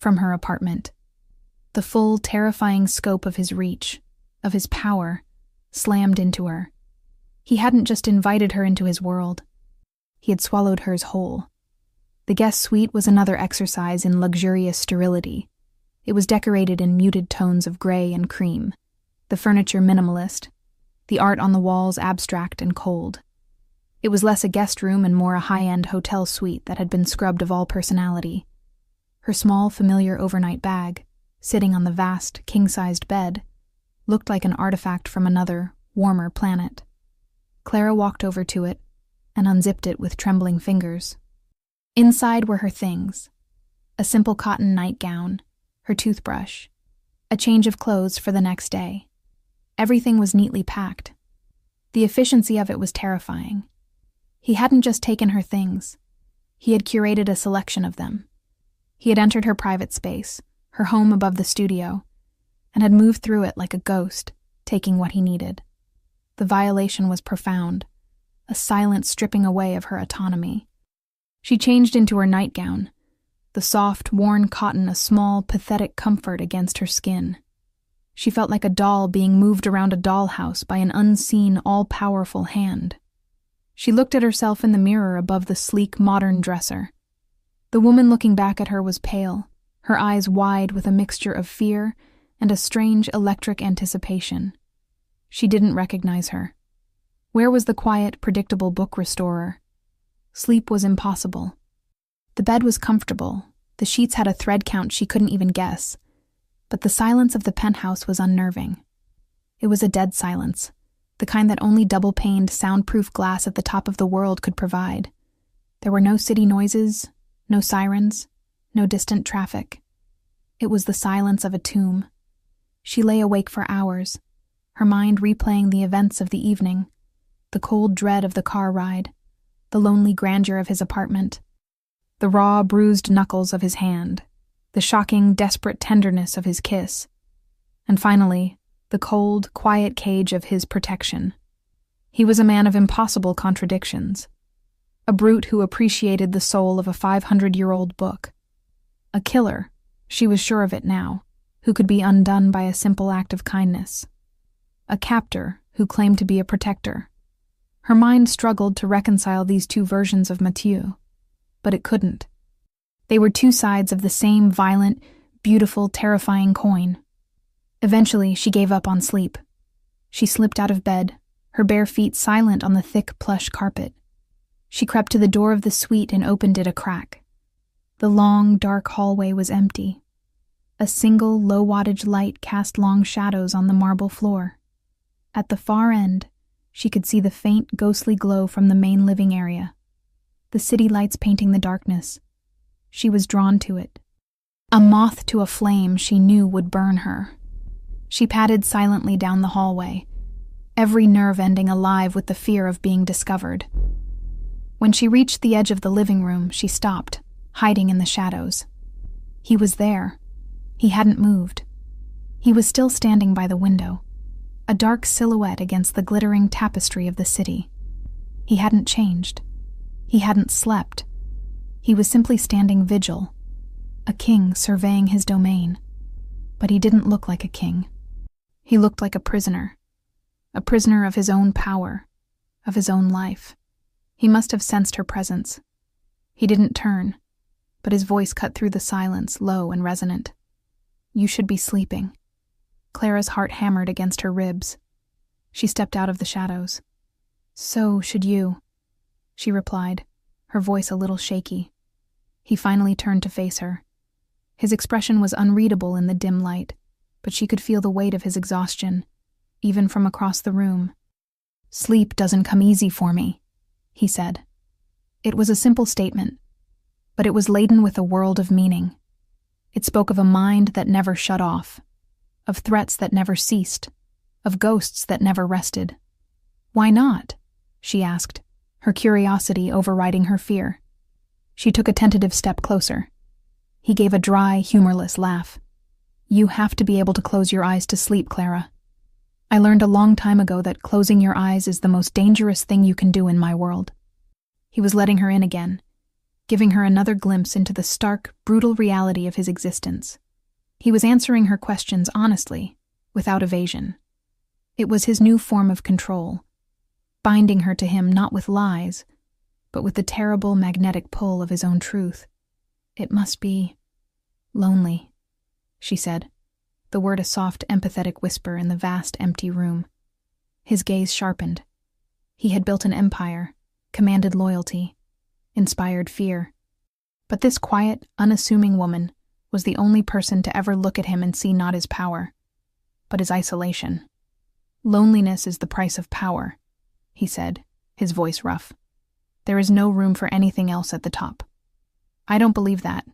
From her apartment. The full, terrifying scope of his reach, of his power, slammed into her. He hadn't just invited her into his world. He had swallowed hers whole. The guest suite was another exercise in luxurious sterility. It was decorated in muted tones of gray and cream, the furniture minimalist, the art on the walls abstract and cold. It was less a guest room and more a high-end hotel suite that had been scrubbed of all personality. Her small, familiar overnight bag, sitting on the vast, king-sized bed, looked like an artifact from another, warmer planet. Clara walked over to it and unzipped it with trembling fingers. Inside were her things: a simple cotton nightgown, her toothbrush, a change of clothes for the next day. Everything was neatly packed. The efficiency of it was terrifying. He hadn't just taken her things. He had curated a selection of them. He had entered her private space, her home above the studio, and had moved through it like a ghost, taking what he needed. The violation was profound, a silent stripping away of her autonomy. She changed into her nightgown, the soft, worn cotton a small, pathetic comfort against her skin. She felt like a doll being moved around a dollhouse by an unseen, all-powerful hand. She looked at herself in the mirror above the sleek, modern dresser. The woman looking back at her was pale, her eyes wide with a mixture of fear and a strange electric anticipation. She didn't recognize her. Where was the quiet, predictable book restorer? Sleep was impossible. The bed was comfortable. The sheets had a thread count she couldn't even guess. But the silence of the penthouse was unnerving. It was a dead silence, the kind that only double-paned, soundproof glass at the top of the world could provide. There were no city noises, no sirens, no distant traffic. It was the silence of a tomb. She lay awake for hours, her mind replaying the events of the evening, the cold dread of the car ride, the lonely grandeur of his apartment, the raw, bruised knuckles of his hand, the shocking, desperate tenderness of his kiss, and finally, the cold, quiet cage of his protection. He was a man of impossible contradictions, a brute who appreciated the soul of a 500-year-old book, a killer, she was sure of it now, who could be undone by a simple act of kindness, a captor who claimed to be a protector. Her mind struggled to reconcile these two versions of Mathieu, but it couldn't. They were two sides of the same violent, beautiful, terrifying coin. Eventually, she gave up on sleep. She slipped out of bed, her bare feet silent on the thick plush carpet. She crept to the door of the suite and opened it a crack. The long, dark hallway was empty. A single, low-wattage light cast long shadows on the marble floor. At the far end, She could see the faint, ghostly glow from the main living area, the city lights painting the darkness. She was drawn to it. A moth to a flame she knew would burn her. She padded silently down the hallway, every nerve ending alive with the fear of being discovered. When she reached the edge of the living room, she stopped, hiding in the shadows. He was there. He hadn't moved. He was still standing by the window, a dark silhouette against the glittering tapestry of the city. He hadn't changed. He hadn't slept. He was simply standing vigil, a king surveying his domain. But he didn't look like a king. He looked like a prisoner of his own power, of his own life. He must have sensed her presence. He didn't turn, but his voice cut through the silence, low and resonant. "You should be sleeping." Clara's heart hammered against her ribs. She stepped out of the shadows. "So should you," she replied, her voice a little shaky. He finally turned to face her. His expression was unreadable in the dim light, but she could feel the weight of his exhaustion, even from across the room. "Sleep doesn't come easy for me," he said. It was a simple statement, but it was laden with a world of meaning. It spoke of a mind that never shut off, of threats that never ceased, of ghosts that never rested. "Why not?" she asked, her curiosity overriding her fear. She took a tentative step closer. He gave a dry, humorless laugh. "You have to be able to close your eyes to sleep, Clara. I learned a long time ago that closing your eyes is the most dangerous thing you can do in my world." He was letting her in again, giving her another glimpse into the stark, brutal reality of his existence. He was answering her questions honestly, without evasion. It was his new form of control, binding her to him not with lies, but with the terrible magnetic pull of his own truth. "It must be lonely," she said, the word a soft, empathetic whisper in the vast, empty room. His gaze sharpened. He had built an empire, commanded loyalty, inspired fear. But this quiet, unassuming woman was the only person to ever look at him and see not his power, but his isolation. "Loneliness is the price of power," he said, his voice rough. "There is no room for anything else at the top." "I don't believe that,"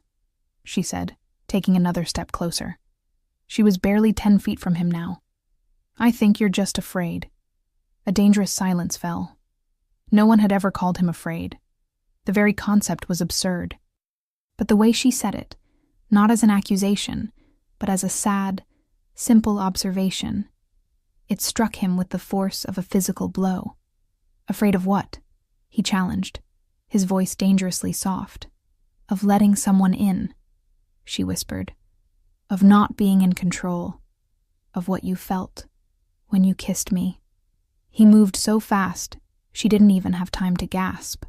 she said, taking another step closer. She was barely 10 feet from him now. "I think you're just afraid." A dangerous silence fell. No one had ever called him afraid. The very concept was absurd. But the way she said it, not as an accusation, but as a sad, simple observation, it struck him with the force of a physical blow. "Afraid of what?" he challenged, his voice dangerously soft. "Of letting someone in," she whispered. "Of not being in control. Of what you felt when you kissed me." He moved so fast, she didn't even have time to gasp.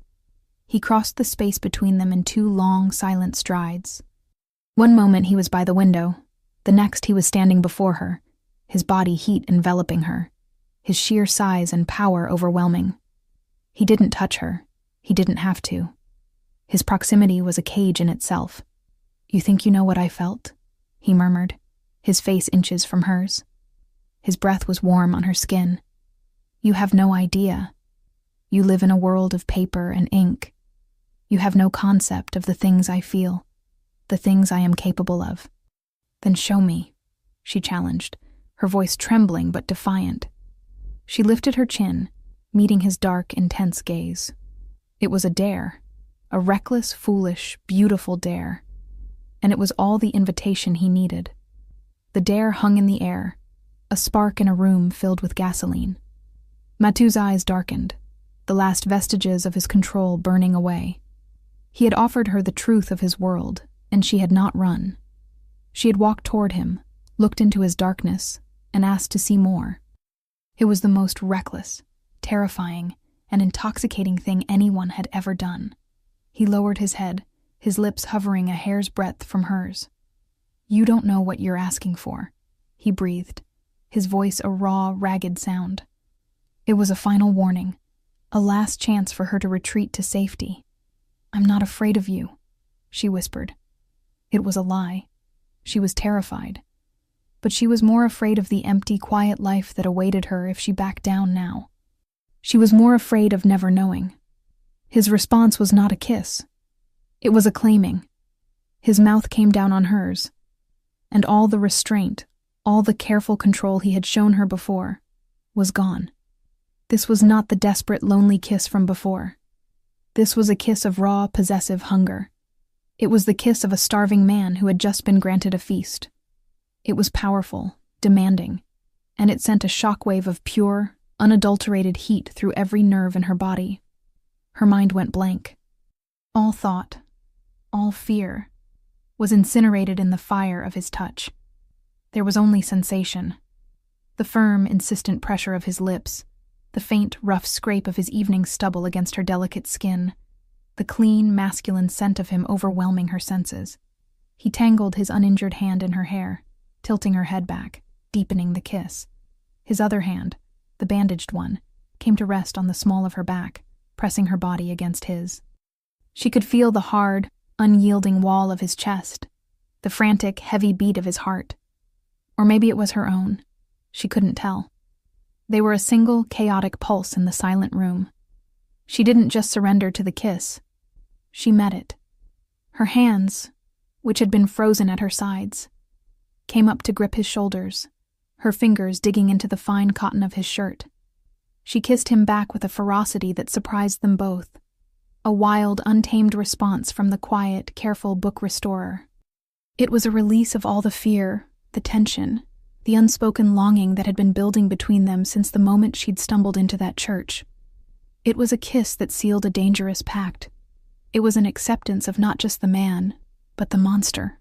He crossed the space between them in 2 long, silent strides. One moment he was by the window, the next he was standing before her, his body heat enveloping her, his sheer size and power overwhelming. He didn't touch her. He didn't have to. His proximity was a cage in itself. "You think you know what I felt?" he murmured, his face inches from hers. His breath was warm on her skin. "You have no idea. You live in a world of paper and ink. You have no concept of the things I feel, the things I am capable of." "Then show me," she challenged, her voice trembling but defiant. She lifted her chin, meeting his dark, intense gaze. It was a dare, a reckless, foolish, beautiful dare. And it was all the invitation he needed. The dare hung in the air, a spark in a room filled with gasoline. Matu's eyes darkened, the last vestiges of his control burning away. He had offered her the truth of his world, and she had not run. She had walked toward him, looked into his darkness, and asked to see more. It was the most reckless, terrifying, and intoxicating thing anyone had ever done. He lowered his head, his lips hovering a hair's breadth from hers. "You don't know what you're asking for," he breathed, his voice a raw, ragged sound. It was a final warning, a last chance for her to retreat to safety. "I'm not afraid of you," she whispered. It was a lie. She was terrified. But she was more afraid of the empty, quiet life that awaited her if she backed down now. She was more afraid of never knowing. His response was not a kiss. It was a claiming. His mouth came down on hers, and all the restraint, all the careful control he had shown her before, was gone. This was not the desperate, lonely kiss from before. This was a kiss of raw, possessive hunger. It was the kiss of a starving man who had just been granted a feast. It was powerful, demanding, and it sent a shockwave of pure, unadulterated heat through every nerve in her body. Her mind went blank. All thought, all fear, was incinerated in the fire of his touch. There was only sensation. The firm, insistent pressure of his lips, the faint, rough scrape of his evening stubble against her delicate skin, the clean, masculine scent of him overwhelming her senses. He tangled his uninjured hand in her hair, tilting her head back, deepening the kiss. His other hand, the bandaged one, came to rest on the small of her back, pressing her body against his. She could feel the hard, unyielding wall of his chest, the frantic, heavy beat of his heart. Or maybe it was her own. She couldn't tell. They were a single, chaotic pulse in the silent room. She didn't just surrender to the kiss. She met it. Her hands, which had been frozen at her sides, came up to grip his shoulders, her fingers digging into the fine cotton of his shirt. She kissed him back with a ferocity that surprised them both, a wild, untamed response from the quiet, careful book restorer. It was a release of all the fear, the tension, the unspoken longing that had been building between them since the moment she'd stumbled into that church. It was a kiss that sealed a dangerous pact. It was an acceptance of not just the man, but the monster.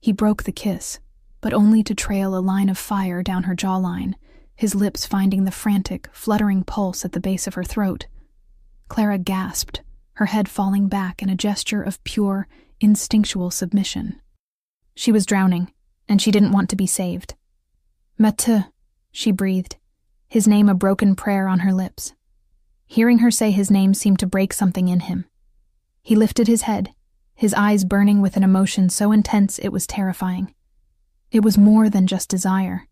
He broke the kiss, but only to trail a line of fire down her jawline, his lips finding the frantic, fluttering pulse at the base of her throat. Clara gasped, her head falling back in a gesture of pure, instinctual submission. She was drowning, and she didn't want to be saved. Mathieu, she breathed, his name a broken prayer on her lips. Hearing her say his name seemed to break something in him. He lifted his head, his eyes burning with an emotion so intense it was terrifying. It was more than just desire.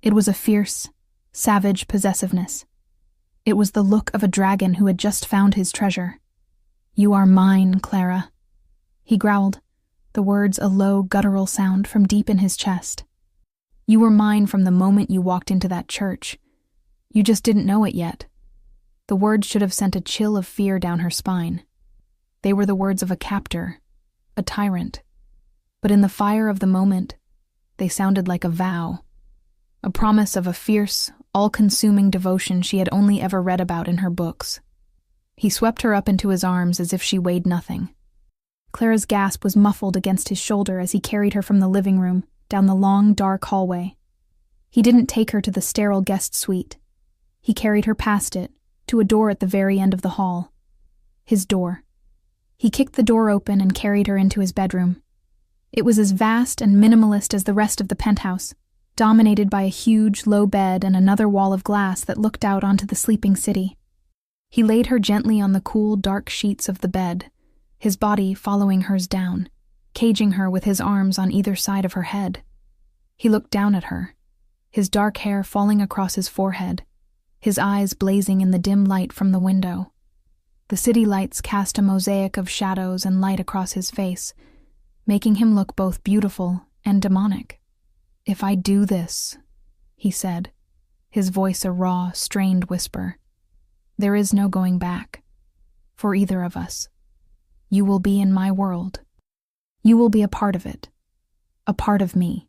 It was a fierce, savage possessiveness. It was the look of a dragon who had just found his treasure. "You are mine, Clara," he growled, the words a low, guttural sound from deep in his chest. "You were mine from the moment you walked into that church. You just didn't know it yet." The words should have sent a chill of fear down her spine. They were the words of a captor, a tyrant. But in the fire of the moment, they sounded like a vow, a promise of a fierce, all-consuming devotion she had only ever read about in her books. He swept her up into his arms as if she weighed nothing. Clara's gasp was muffled against his shoulder as he carried her from the living room, down the long, dark hallway. He didn't take her to the sterile guest suite. He carried her past it, to a door at the very end of the hall. His door. He kicked the door open and carried her into his bedroom. It was as vast and minimalist as the rest of the penthouse, dominated by a huge, low bed and another wall of glass that looked out onto the sleeping city. He laid her gently on the cool, dark sheets of the bed, his body following hers down, caging her with his arms on either side of her head. He looked down at her, his dark hair falling across his forehead, his eyes blazing in the dim light from the window. The city lights cast a mosaic of shadows and light across his face, making him look both beautiful and demonic. "If I do this," he said, his voice a raw, strained whisper, "there is no going back, for either of us. You will be in my world. You will be a part of it, a part of me.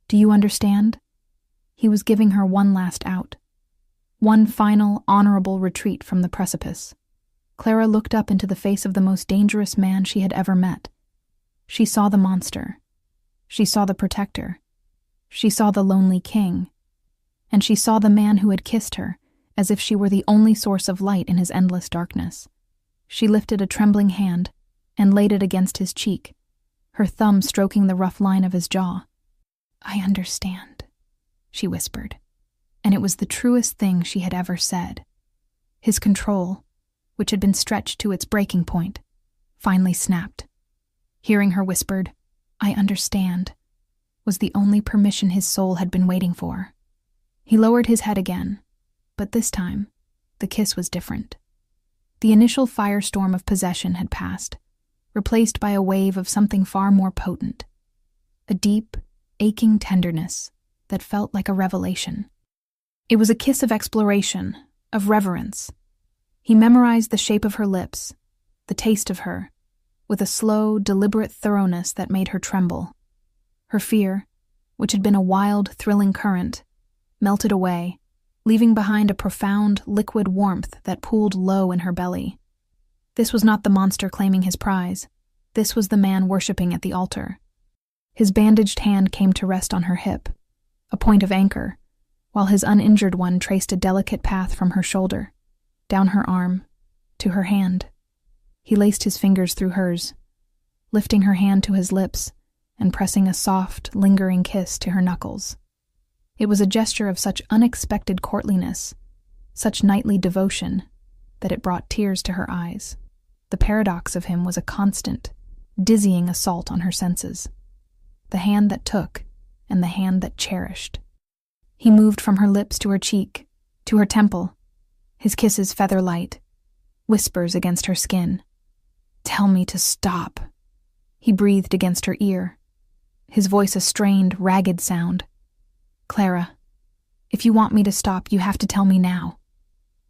Do you understand?" He was giving her one last out, one final, honorable retreat from the precipice. Clara looked up into the face of the most dangerous man she had ever met. She saw the monster. She saw the protector. She saw the lonely king. And she saw the man who had kissed her, as if she were the only source of light in his endless darkness. She lifted a trembling hand and laid it against his cheek, her thumb stroking the rough line of his jaw. "I understand," she whispered, and it was the truest thing she had ever said. His control, which had been stretched to its breaking point, finally snapped. Hearing her whispered, "I understand," was the only permission his soul had been waiting for. He lowered his head again, but this time, the kiss was different. The initial firestorm of possession had passed, replaced by a wave of something far more potent. A deep, aching tenderness that felt like a revelation. It was a kiss of exploration, of reverence. He memorized the shape of her lips, the taste of her, with a slow, deliberate thoroughness that made her tremble. Her fear, which had been a wild, thrilling current, melted away, leaving behind a profound, liquid warmth that pooled low in her belly. This was not the monster claiming his prize. This was the man worshipping at the altar. His bandaged hand came to rest on her hip, a point of anchor, while his uninjured one traced a delicate path from her shoulder, down her arm, to her hand. He laced his fingers through hers, lifting her hand to his lips and pressing a soft, lingering kiss to her knuckles. It was a gesture of such unexpected courtliness, such knightly devotion, that it brought tears to her eyes. The paradox of him was a constant, dizzying assault on her senses. The hand that took, and the hand that cherished. He moved from her lips to her cheek, to her temple, his kisses feather-light, whispers against her skin. "Tell me to stop," he breathed against her ear, his voice a strained, ragged sound. "Clara, if you want me to stop, you have to tell me now."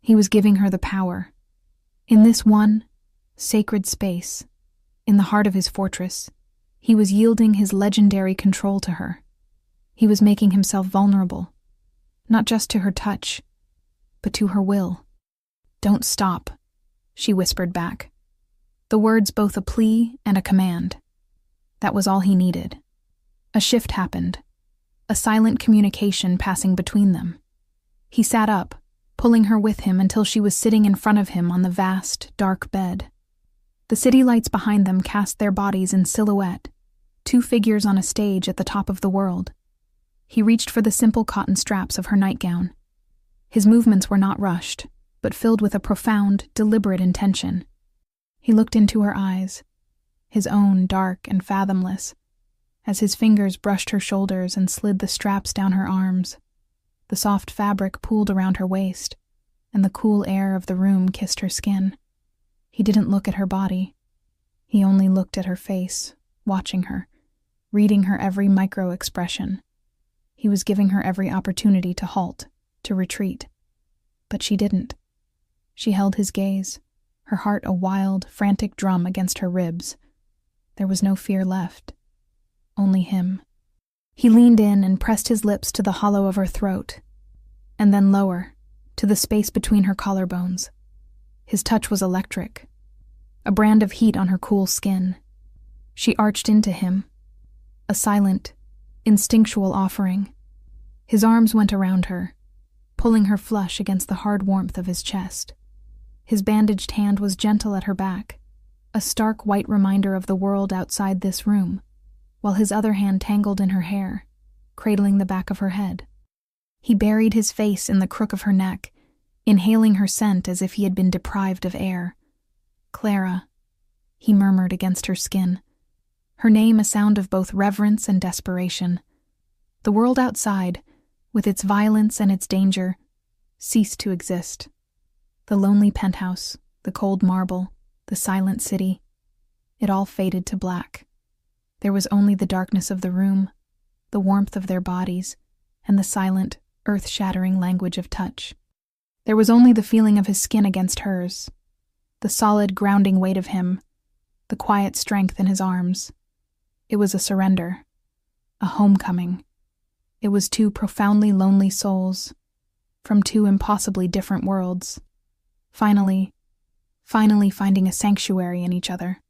He was giving her the power. In this one, sacred space, in the heart of his fortress, he was yielding his legendary control to her. He was making himself vulnerable, not just to her touch, but to her will. "Don't stop," she whispered back. The words both a plea and a command. That was all he needed. A shift happened, a silent communication passing between them. He sat up, pulling her with him until she was sitting in front of him on the vast, dark bed. The city lights behind them cast their bodies in silhouette, two figures on a stage at the top of the world. He reached for the simple cotton straps of her nightgown. His movements were not rushed, but filled with a profound, deliberate intention. He looked into her eyes, his own dark and fathomless, as his fingers brushed her shoulders and slid the straps down her arms. The soft fabric pooled around her waist, and the cool air of the room kissed her skin. He didn't look at her body. He only looked at her face, watching her, reading her every micro-expression. He was giving her every opportunity to halt, to retreat. But she didn't. She held his gaze, her heart a wild, frantic drum against her ribs. There was no fear left. Only him. He leaned in and pressed his lips to the hollow of her throat, and then lower, to the space between her collarbones. His touch was electric, a brand of heat on her cool skin. She arched into him, a silent, instinctual offering. His arms went around her, pulling her flush against the hard warmth of his chest. His bandaged hand was gentle at her back, a stark white reminder of the world outside this room, while his other hand tangled in her hair, cradling the back of her head. He buried his face in the crook of her neck, inhaling her scent as if he had been deprived of air. "Clara," he murmured against her skin, her name a sound of both reverence and desperation. The world outside, with its violence and its danger, ceased to exist. The lonely penthouse, the cold marble, the silent city, it all faded to black. There was only the darkness of the room, the warmth of their bodies, and the silent, earth-shattering language of touch. There was only the feeling of his skin against hers, the solid, grounding weight of him, the quiet strength in his arms. It was a surrender, a homecoming. It was two profoundly lonely souls, from two impossibly different worlds, finally finding a sanctuary in each other.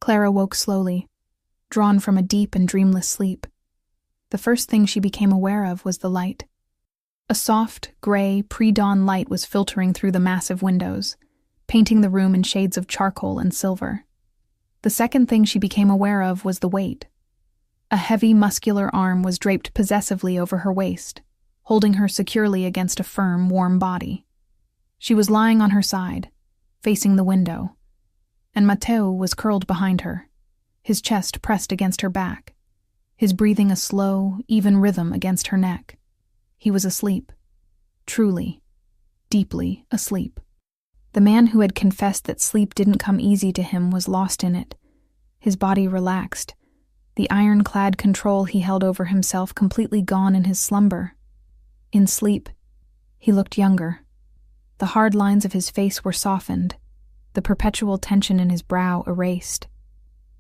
Clara woke slowly, drawn from a deep and dreamless sleep. The first thing she became aware of was the light. A soft, gray, pre-dawn light was filtering through the massive windows, painting the room in shades of charcoal and silver. The second thing she became aware of was the weight. A heavy, muscular arm was draped possessively over her waist, holding her securely against a firm, warm body. She was lying on her side, facing the window, and Matteo was curled behind her, his chest pressed against her back, his breathing a slow, even rhythm against her neck. He was asleep. Truly. deeply asleep. The man who had confessed that sleep didn't come easy to him was lost in it. His body relaxed, the ironclad control he held over himself completely gone in his slumber. In sleep, he looked younger. The hard lines of his face were softened, the perpetual tension in his brow erased.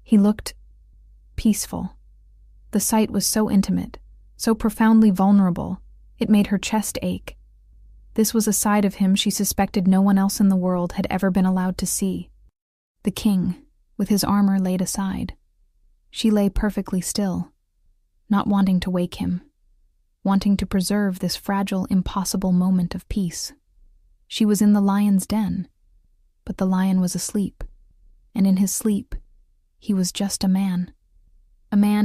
He looked peaceful. The sight was so intimate, so profoundly vulnerable, it made her chest ache. This was a side of him she suspected no one else in the world had ever been allowed to see. The king, with his armor laid aside. She lay perfectly still, not wanting to wake him, wanting to preserve this fragile, impossible moment of peace. She was in the lion's den, but the lion was asleep, and in his sleep, he was just a man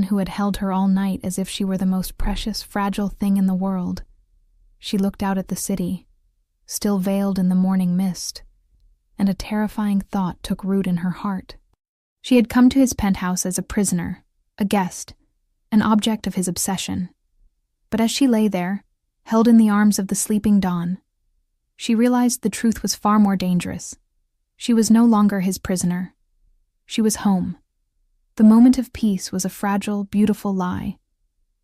who had held her all night as if she were the most precious, fragile thing in the world. She looked out at the city, still veiled in the morning mist, and a terrifying thought took root in her heart. She had come to his penthouse as a prisoner, a guest, an object of his obsession. But as she lay there, held in the arms of the sleeping dawn, she realized the truth was far more dangerous. She was no longer his prisoner. She was home. The moment of peace was a fragile, beautiful lie,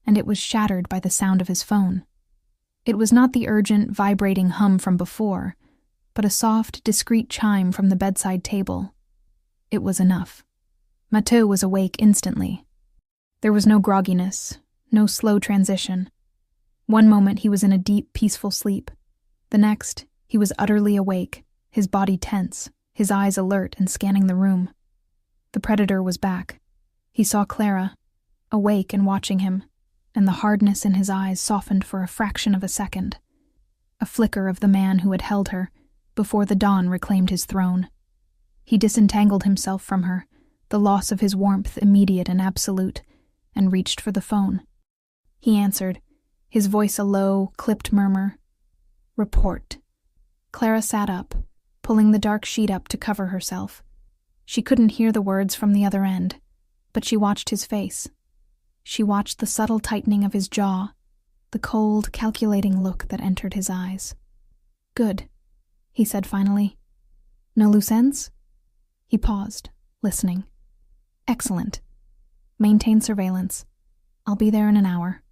and it was shattered by the sound of his phone. It was not the urgent, vibrating hum from before, but a soft, discreet chime from the bedside table. It was enough. Mathieu was awake instantly. There was no grogginess, no slow transition. One moment he was in a deep, peaceful sleep. The next, he was utterly awake, his body tense, his eyes alert and scanning the room. The predator was back. He saw Clara, awake and watching him, and the hardness in his eyes softened for a fraction of a second. A flicker of the man who had held her, before the dawn reclaimed his throne. He disentangled himself from her, the loss of his warmth immediate and absolute, and reached for the phone. He answered, his voice a low, clipped murmur. "Report." Clara sat up, pulling the dark sheet up to cover herself. She couldn't hear the words from the other end, but she watched his face. She watched the subtle tightening of his jaw, the cold, calculating look that entered his eyes. "Good," he said finally. "No loose ends?" He paused, listening. "Excellent. Maintain surveillance. I'll be there in an hour."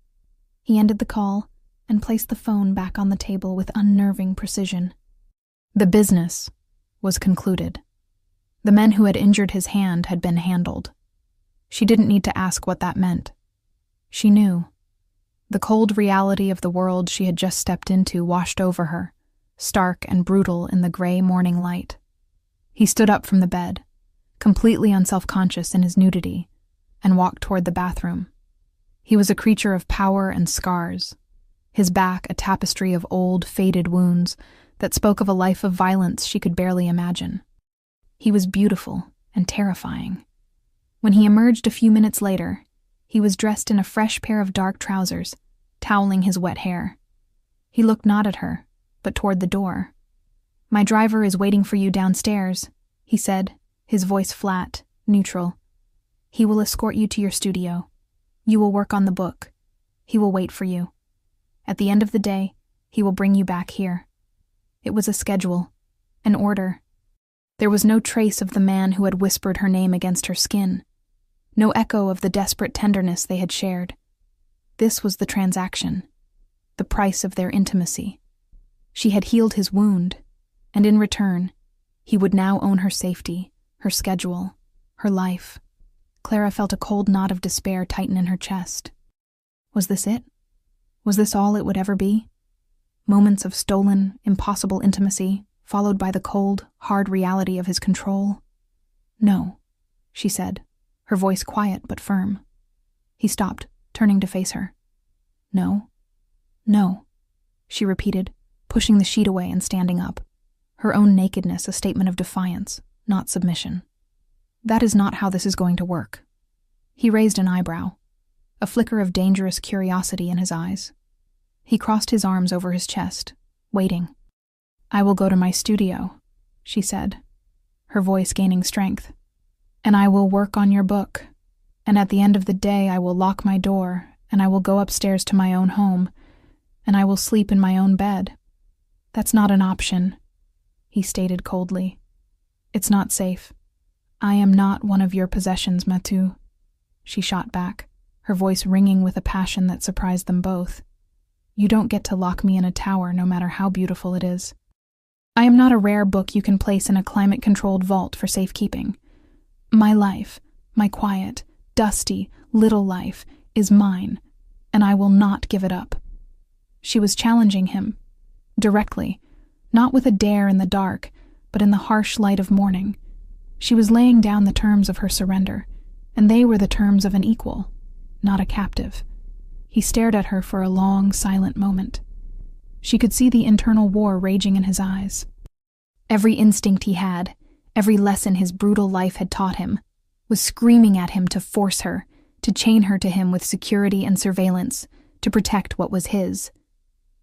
He ended the call and placed the phone back on the table with unnerving precision. The business was concluded. The men who had injured his hand had been handled. She didn't need to ask what that meant. She knew. The cold reality of the world she had just stepped into washed over her, stark and brutal in the gray morning light. He stood up from the bed, completely unself-conscious in his nudity, and walked toward the bathroom. He was a creature of power and scars, his back a tapestry of old, faded wounds that spoke of a life of violence she could barely imagine. He was beautiful and terrifying. When he emerged a few minutes later, he was dressed in a fresh pair of dark trousers, toweling his wet hair. He looked not at her, but toward the door. "My driver is waiting for you downstairs," he said, his voice flat, neutral. "He will escort you to your studio. You will work on the book. He will wait for you. At the end of the day, he will bring you back here." It was a schedule, an order. There was no trace of the man who had whispered her name against her skin, no echo of the desperate tenderness they had shared. This was the transaction, the price of their intimacy. She had healed his wound, and in return, he would now own her safety, her schedule, her life. Clara felt a cold knot of despair tighten in her chest. Was this it? Was this all it would ever be? Moments of stolen, impossible intimacy, followed by the cold, hard reality of his control? "No," she said, her voice quiet but firm. He stopped, turning to face her. "No, no," she repeated, pushing the sheet away and standing up, her own nakedness a statement of defiance, not submission. "That is not how this is going to work." He raised an eyebrow, a flicker of dangerous curiosity in his eyes. He crossed his arms over his chest, waiting. "I will go to my studio," she said, her voice gaining strength, "and I will work on your book, and at the end of the day I will lock my door, and I will go upstairs to my own home, and I will sleep in my own bed. "That's not an option," he stated coldly. "It's not safe. I am not one of your possessions, Matu," she shot back, her voice ringing with a passion that surprised them both. "You don't get to lock me in a tower, no matter how beautiful it is. I am not a rare book you can place in a climate-controlled vault for safekeeping. My life, my quiet, dusty, little life, is mine, and I will not give it up." She was challenging him, directly, not with a dare in the dark, but in the harsh light of morning. She was laying down the terms of her surrender, and they were the terms of an equal, not a captive. He stared at her for a long, silent moment. She could see the internal war raging in his eyes. Every instinct he had, every lesson his brutal life had taught him, was screaming at him to force her, to chain her to him with security and surveillance, to protect what was his,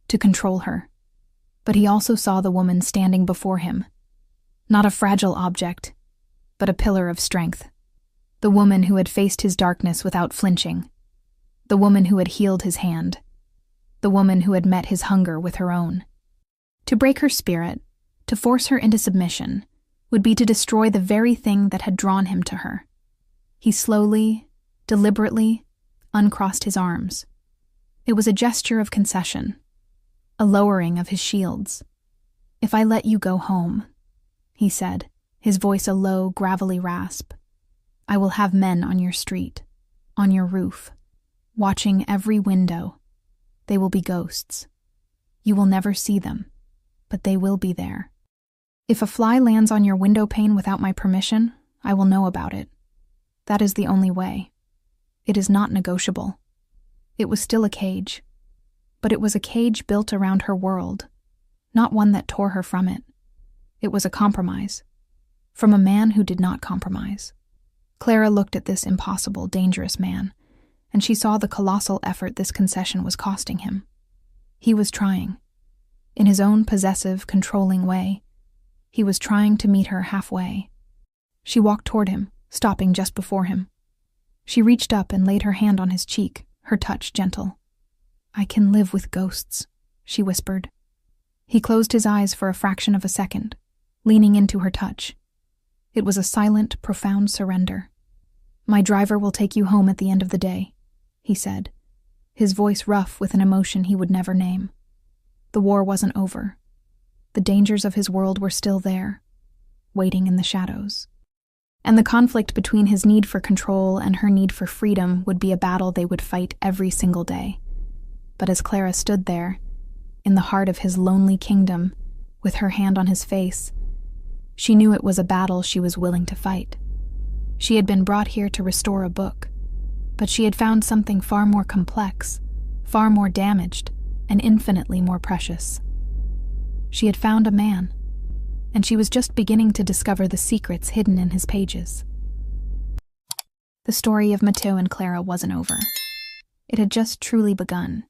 to control her. But he also saw the woman standing before him. Not a fragile object, but a pillar of strength. The woman who had faced his darkness without flinching. The woman who had healed his hand. The woman who had met his hunger with her own. To break her spirit, to force her into submission, would be to destroy the very thing that had drawn him to her. He slowly, deliberately, uncrossed his arms. It was a gesture of concession, a lowering of his shields. "If I let you go home," he said, his voice a low, gravelly rasp, "I will have men on your street, on your roof, watching every window. They will be ghosts. You will never see them, but they will be there. If a fly lands on your window pane without my permission, I will know about it. That is the only way. It is not negotiable." It was still a cage, but it was a cage built around her world, not one that tore her from it. It was a compromise, from a man who did not compromise. Clara looked at this impossible, dangerous man, and she saw the colossal effort this concession was costing him. He was trying. In his own possessive, controlling way, he was trying to meet her halfway. She walked toward him, stopping just before him. She reached up and laid her hand on his cheek, her touch gentle. "I can live with ghosts," she whispered. He closed his eyes for a fraction of a second, leaning into her touch. It was a silent, profound surrender. "My driver will take you home at the end of the day," he said, his voice rough with an emotion he would never name. The war wasn't over. The dangers of his world were still there, waiting in the shadows. And the conflict between his need for control and her need for freedom would be a battle they would fight every single day. But as Clara stood there, in the heart of his lonely kingdom, with her hand on his face, she knew it was a battle she was willing to fight. She had been brought here to restore a book, but she had found something far more complex, far more damaged, and infinitely more precious. She had found a man, and she was just beginning to discover the secrets hidden in his pages. The story of Mateo and Clara wasn't over. It had just truly begun.